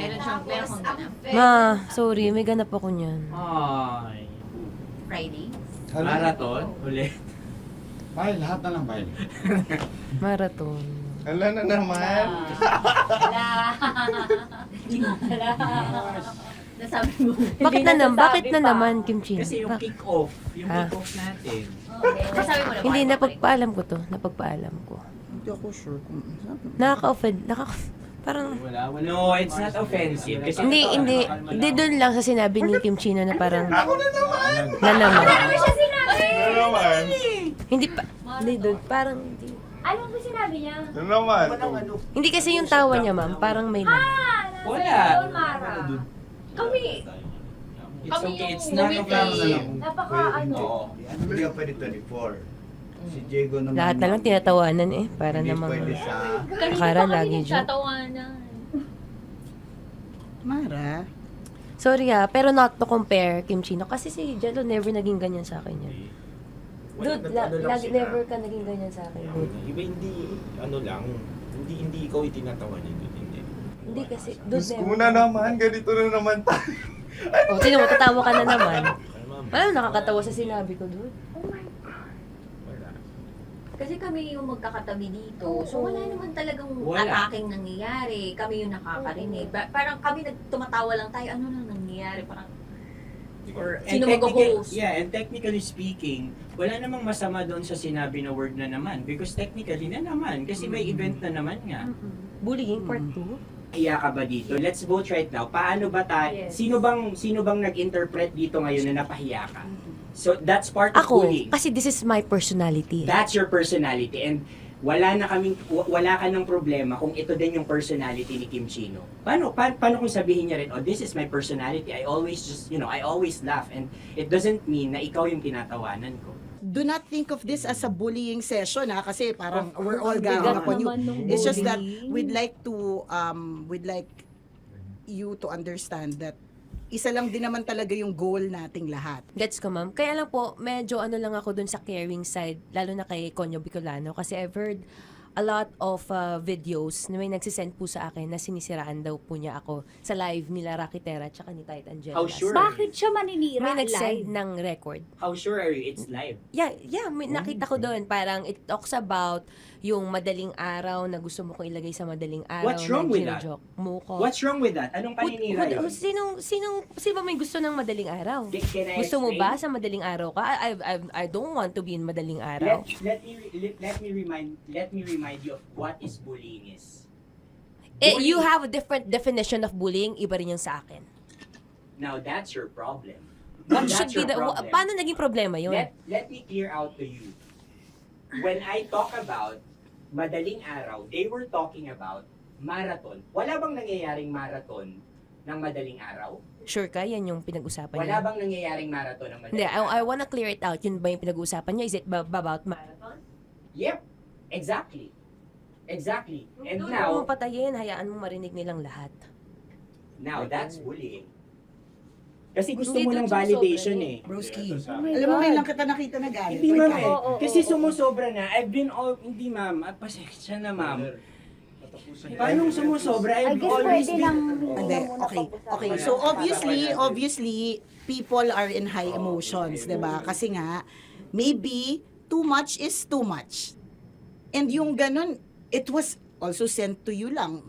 Ma, sorry, may ganap ako niyan. Ay. Friday? Marathon? Ulit. Bye, lahat na lang bye. Marathon. Ala na naman. Nasabi mo. Bakit na naman, Kim Chin? Kasi yung kick-off. Yung kick-off natin. Nasabi mo na. Hindi, napagpaalam ko to. Napagpaalam ko. Hindi ako sure kung Nakaka-offend. Parang... Wala. No, it's not offensive. Kasi Hindi doon lang sa sinabi ni Kim Chino na parang... Ako na naman! Na naman. Na naman! Hindi pa... Hindi doon. Parang... Hindi. Ano ba sinabi niya? Na naman! Hindi kasi yung tawa niya, ma'am. Parang may laman. Wala. Mara. Kami. It's okay. It's not offensive. Napaka Hindi ka pwede 24. Si Diego naman. Lahat na lang tinatawanan eh. Para namang... Pwede sa... Kara lagi joke. Mara. Sorry pero not to compare Kim Chino. Kasi si Jello never naging ganyan sa akin yan. Dude, never ka naging ganyan sa akin, dude. Iba hindi, hindi ikaw itinatawanan, dude, hindi. Hindi kasi, dude, Diyos ko na naman, ganito na naman tayo. O, sino mo, tatawa ka na naman. Alam, nakakatawa sa sinabi ko, dude. Kasi kami yung magkakatabi dito. So wala naman talagang Wala. ataking nangyayari. Kami yung nakakarinig. Parang kami tumatawa lang tayo. Ano nang nangyayari? Parang sino mag-host? Yeah, and technically speaking, wala namang masama doon sa sinabi na word na naman. Because technically na naman. Kasi may event na naman nga. Bullying part 2? Iya ka ba dito? Let's vote right now. Paano ba tayo? Yes. Sino bang nag-interpret dito ngayon na napahiya ka? So that's part of Ako, bullying. kasi this is my personality. That's your personality, and wala ka ng problema kung ito din yung personality ni Kim Chino. Paano kung sabihin niya rin, oh, this is my personality. I always I always laugh, and it doesn't mean na ikaw yung tinatawanan ko. Do not think of this as a bullying session kasi parang we're all ganging upon you. It's just that we'd like you to understand that isa lang din naman talaga yung goal nating lahat. Gets ko, ma'am. Kaya lang po, medyo lang ako dun sa caring side, lalo na kay Conyo Bicolano, kasi I've heard a lot of videos na may nagsisend po sa akin na sinisiraan daw po niya ako sa live nila Rakitera at ni Tight Angelas. How sure? Bakit siya maninira May live? nagsend ng record. How sure are you it's live? Yeah, nakita ko doon. Parang it talks about yung madaling araw na gusto mo kong ilagay sa madaling araw. What's wrong with that? Mo ko. What's wrong with that? Anong paninira yun? Sino ba may gusto ng madaling araw? Can I Gusto mo explain? ba sa madaling araw ka? I don't want to be in madaling araw. Let me remind you of what is bullying is. You have a different definition of bullying, iba rin yung sa akin. Now that's your problem. What That's should be your the problem. paano naging problema yun? Let me clear out to you. When I talk about madaling araw, they were talking about marathon. Wala bang nangyayaring marathon ng madaling araw? Sure ka, yan yung pinag-usapan Wala niya? bang nangyayaring marathon ng Hindi, madaling araw? I wanna clear it out. Yun ba yung pinag-usapan niya? Is it about marathon? Yep, exactly. Exactly. And Doon now, mo patayin, hayaan mo marinig nilang lahat. now that's bullying. Kasi gusto Hindi, mo doon ng validation sumusobra eh. Broski. Alam mo, ngayon lang kita nakita na galit. Hindi ma'am eh. Oo, Kasi sumusobra na. Hindi ma'am. Pasensya na ma'am. Paano sumusobra? I've always been... Hindi, okay. So obviously, people are in high emotions, 'di ba? Kasi nga, maybe too much is too much. And yung ganun, it was also sent to you lang.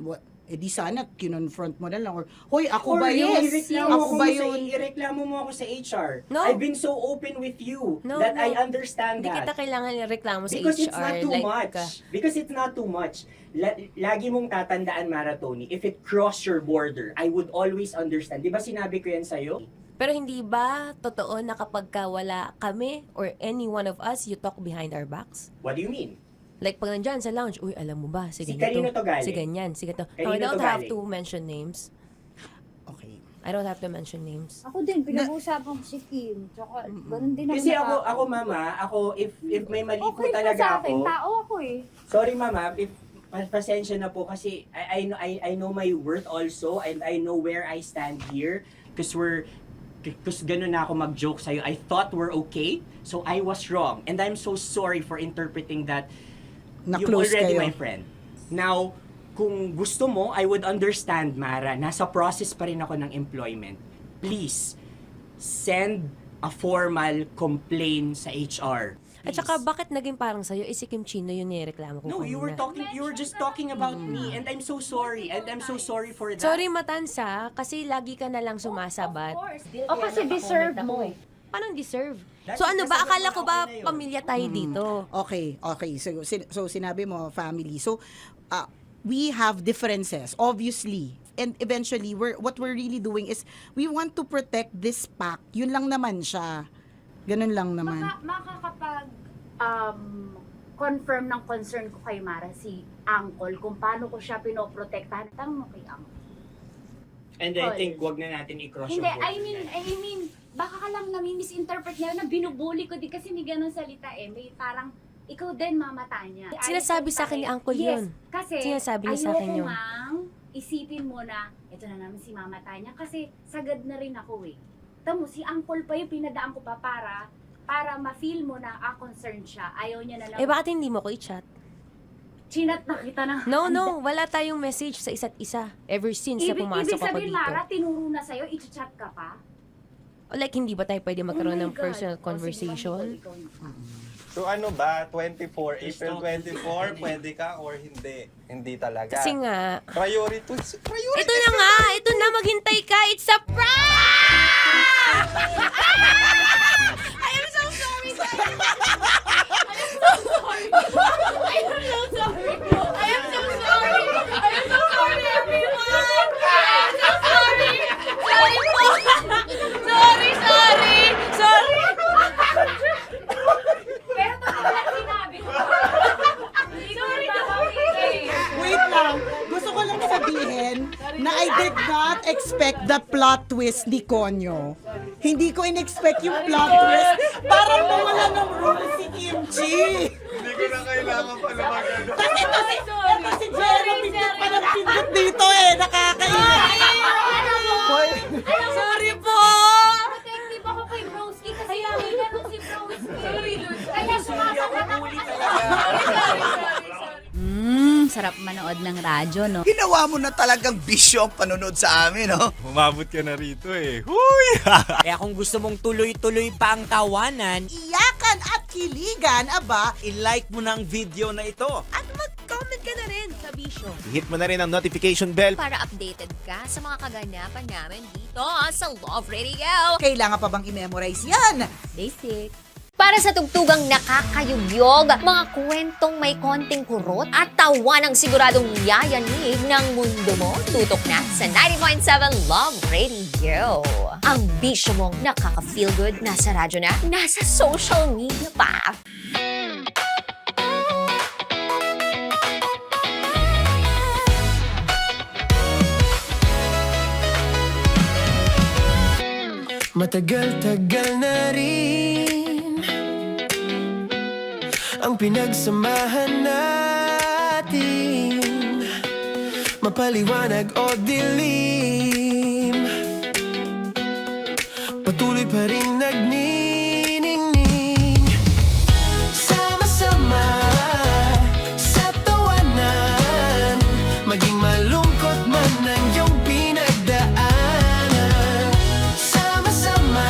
Di sana kinonfront mo na lang or hoy, ako ba yun? Ako ba yun? Ireklamo mo ako sa HR. No. I've been so open with you that I understand Hindi that. kita kailangan ireklamo sa Because HR. it's not too much. Because it's not too much. Lagi mong tatandaan, Maratoni, if it crossed your border, I would always understand. Di ba sinabi ko yan sa'yo? Pero hindi ba totoo na kapag wala kami or any one of us, you talk behind our backs? What do you mean? Like pag nandyan sa lounge, uy, alam mo ba, si Si ganito, kanino to galing? si ganyan, si ganito. Kanino No, I don't to have galing? to mention names. Okay. I don't have to mention names. Ako din, pinag-uusapan ko si Kim. Tsaka, ganun din Kasi ako. ako mama, if may mali po Okay talaga sa akin, ako. tao ako eh. Sorry mama, if pasensya na po kasi I know my worth also and I know where I stand here because Because ganun na ako mag-joke sa'yo. I thought we're okay, so I was wrong. And I'm so sorry for interpreting that you're Na-close already kayo. my friend. Now, kung gusto mo, I would understand, Mara. Nasa process pa rin ako ng employment. Please, send a formal complaint sa HR. At saka, bakit naging parang sa'yo, si Kim Chino yung nireklamo ko No, kanina? you were just talking about me, and I'm so sorry. And I'm so sorry for that. Sorry, Matansa, kasi lagi ka na lang sumasabat. O kasi deserve mo. Paano deserve? So ano ba, akala ko ba pamilya tayo dito? Okay. So sinabi mo, family. So, we have differences, obviously. And eventually, what we're really doing is, we want to protect this pack. Yun lang naman siya. Ganun lang naman. Confirm ng concern ko kay Mara si Uncle kung paano ko siya pinoprotektahan. Tanong mo kay Uncle. And I think wag na natin i-cross Hindi, yung I mean, baka ka lang nami-misinterpret niya na binubuli ko di kasi may ganun salita eh. May parang, ikaw din mamata niya. Sinasabi sa akin ni Uncle yes, yun. Kasi Sinasabi niya sa akin yun. ayoko ngang isipin mo na, ito na naman si mamata niya kasi sagad na rin ako eh. Tamo, si Uncle pa yung pinadaan ko pa para ma-feel mo na concerned siya. Ayaw niya na lang. Eh, bakit hindi mo ko i-chat? Chinat na kita na. No, wala tayong message sa isa't isa. Ever since na pumasok Ibig ako sabihin, dito. Mara, tinuro na sa'yo, i-chat ka pa? Like, hindi ba tayo pwede magkaroon Oh my ng God. personal O, sige, conversation? ikaw na. So ano ba, 24, April 24, pwede ka or hindi? Hindi talaga. Kasi nga, Priorities. ito na nga, ito na, maghintay ka, it's a prank! I am so sorry, guys! I am so sorry! I am so sorry! I am so sorry, everyone! I am so sorry! Sorry po! Sorry! Pero ito na sinabi ko. Hindi ko rin Wait lang. Gusto ko lang sabihin na I did not expect the plot twist ni Konyo. Hindi ko in-expect yung plot twist. Parang nawala ng role si Kimchi. Hindi ko na kailangan pa naman. Kasi ito si Jeremy pa ng pindot dito eh. Nakakaiyak. Sorry po! Protective ako kay Broski kasi hindi nung si Broski. Kaya sumasagot ako. Sarap manood ng radyo, no? Ginawa mo na talagang bisyo ang panonood sa amin, no? Umabot ka na rito eh. Huy! Kaya kung gusto mong tuloy-tuloy pa ang tawanan, Iyakan at kiligan, aba. i-like mo na ang video na ito. At mag-comment ka na rin sa Bisyo. Hit mo na rin ang notification bell. Para updated ka sa mga kaganapan namin dito sa Love Radio. Kailangan pa bang i-memorize yan? Basic. Para sa tugtugang nakakayugyog, mga kwentong may konting kurot at tawa ng siguradong yayanig ng mundo mo, tutok na sa 90.7 Love Radio. Ang bisyo mong nakaka-feel good, nasa radyo na, nasa social media pa. Matagal-tagal na rin ang pinagsamahan natin, mapaliwanag o dilim, patuloy pa rin nagniningning. Sama-sama sa tawanan, maging malungkot man ang iyong pinagdaanan. Sama-sama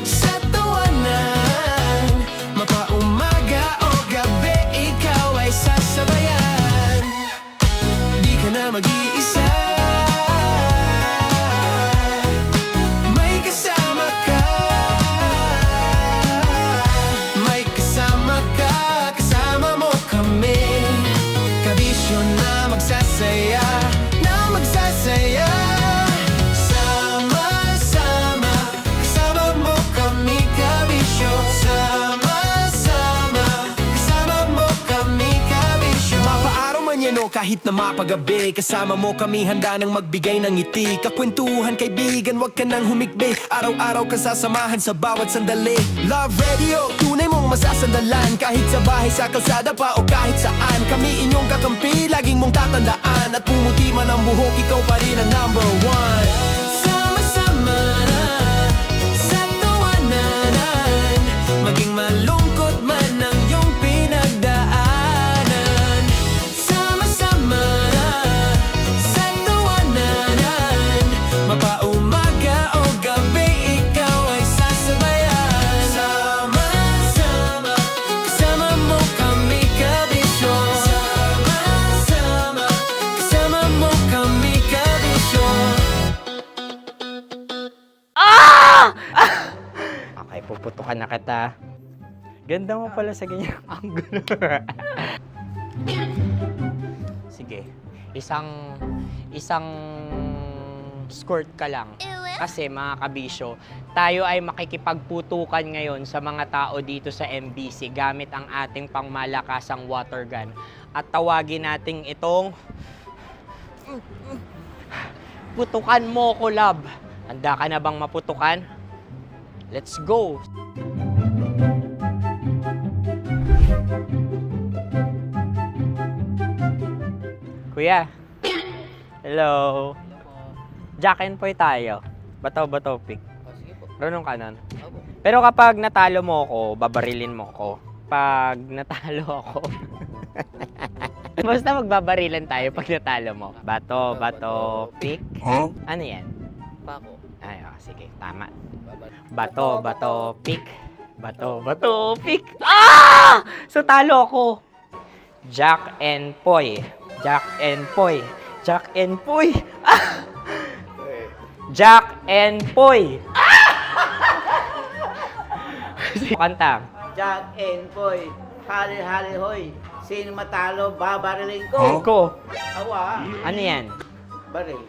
sa tawanan, mapaumaga o gabi, ikaw ay sasabayan. Di ka na mag-iisa, may kasama ka. May kasama ka, kasama mo kami. Kabisyo na magsasaya, na magsasaya. Sama-sama, kasama mo kami, kabisyo. Sama-sama, kasama mo kami, kabisyo. Mapaaraw man yan o kahit na mapagabi, kasama mo kami handa nang magbigay ng ngiti. Kakwentuhan kaibigan, wag ka nang humikbi. Araw-araw ka sasamahan sa bawat sandali. Love Radio, tunay mong masasandalan. Kahit sa bahay, sa kalsada pa o kahit saan, kami inyong kakampi, laging mong tatandaan. At pumuti man ang buhok, ikaw pa rin ang number one. Sama-sama na puputukan na kita. Ganda mo pala sa ganyang angulo. Sige, isang skirt ka lang. Kasi mga kabisyo, tayo ay makikipagputukan ngayon sa mga tao dito sa MBC gamit ang ating pangmalakasang water gun. At tawagin natin itong putukan mo ko, love. Handa ka na bang maputukan? Let's go! Kuya. Hello. Jack and Poy tayo. Bato-bato pick. Runong ka nun. Pero kapag natalo mo ako, babarilin mo ako. Pag natalo ako, basta magbabarilan tayo pag natalo mo. Bato, pick. Huh? Ano yan? Pako. Ay, sige, tama. Bato, pick. Bato, pick. Ah! So talo ako. Jack and Poy. Jack and Poy. Jack and Poy. Ah! Jack and Poy. Ah! Kanta. Jack and Poy, hali-hali hoy. Sino matalo, babariling ko. Ko. Awa. Ano yan? Baril.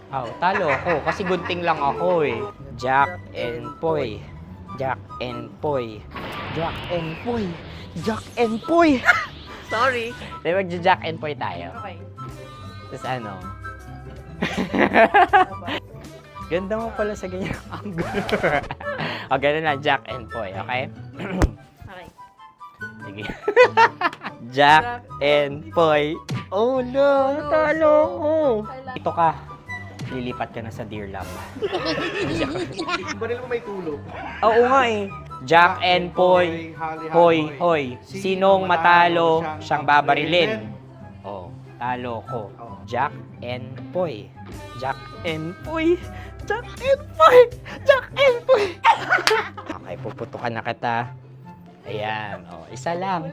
Oh, talo ako kasi gunting lang ako eh. Jack and Poy. Jack and Poy. Jack and Poy. Jack and Poy. Sorry. Di ba Jack and Poy tayo? Okay. Tapos ano? Ganda mo pala sa ganyang angulo. O, ganun na, Jack and Poy, okay? Okay. Sige. Jack and Poy. Oh no, talo ko. Ito ka. Lilipat ka na sa Dear Love. Baril mo may tulog. Oo nga eh. Jack and Poy. Hoy, hoy. Sinong matalo, siyang babarilin. Oh, talo ko. Jack and Poy. Jack and Poy. Jack and Poy. Jack and Poy. Okay, puputukan na kita. Ayan. Oh, isa lang.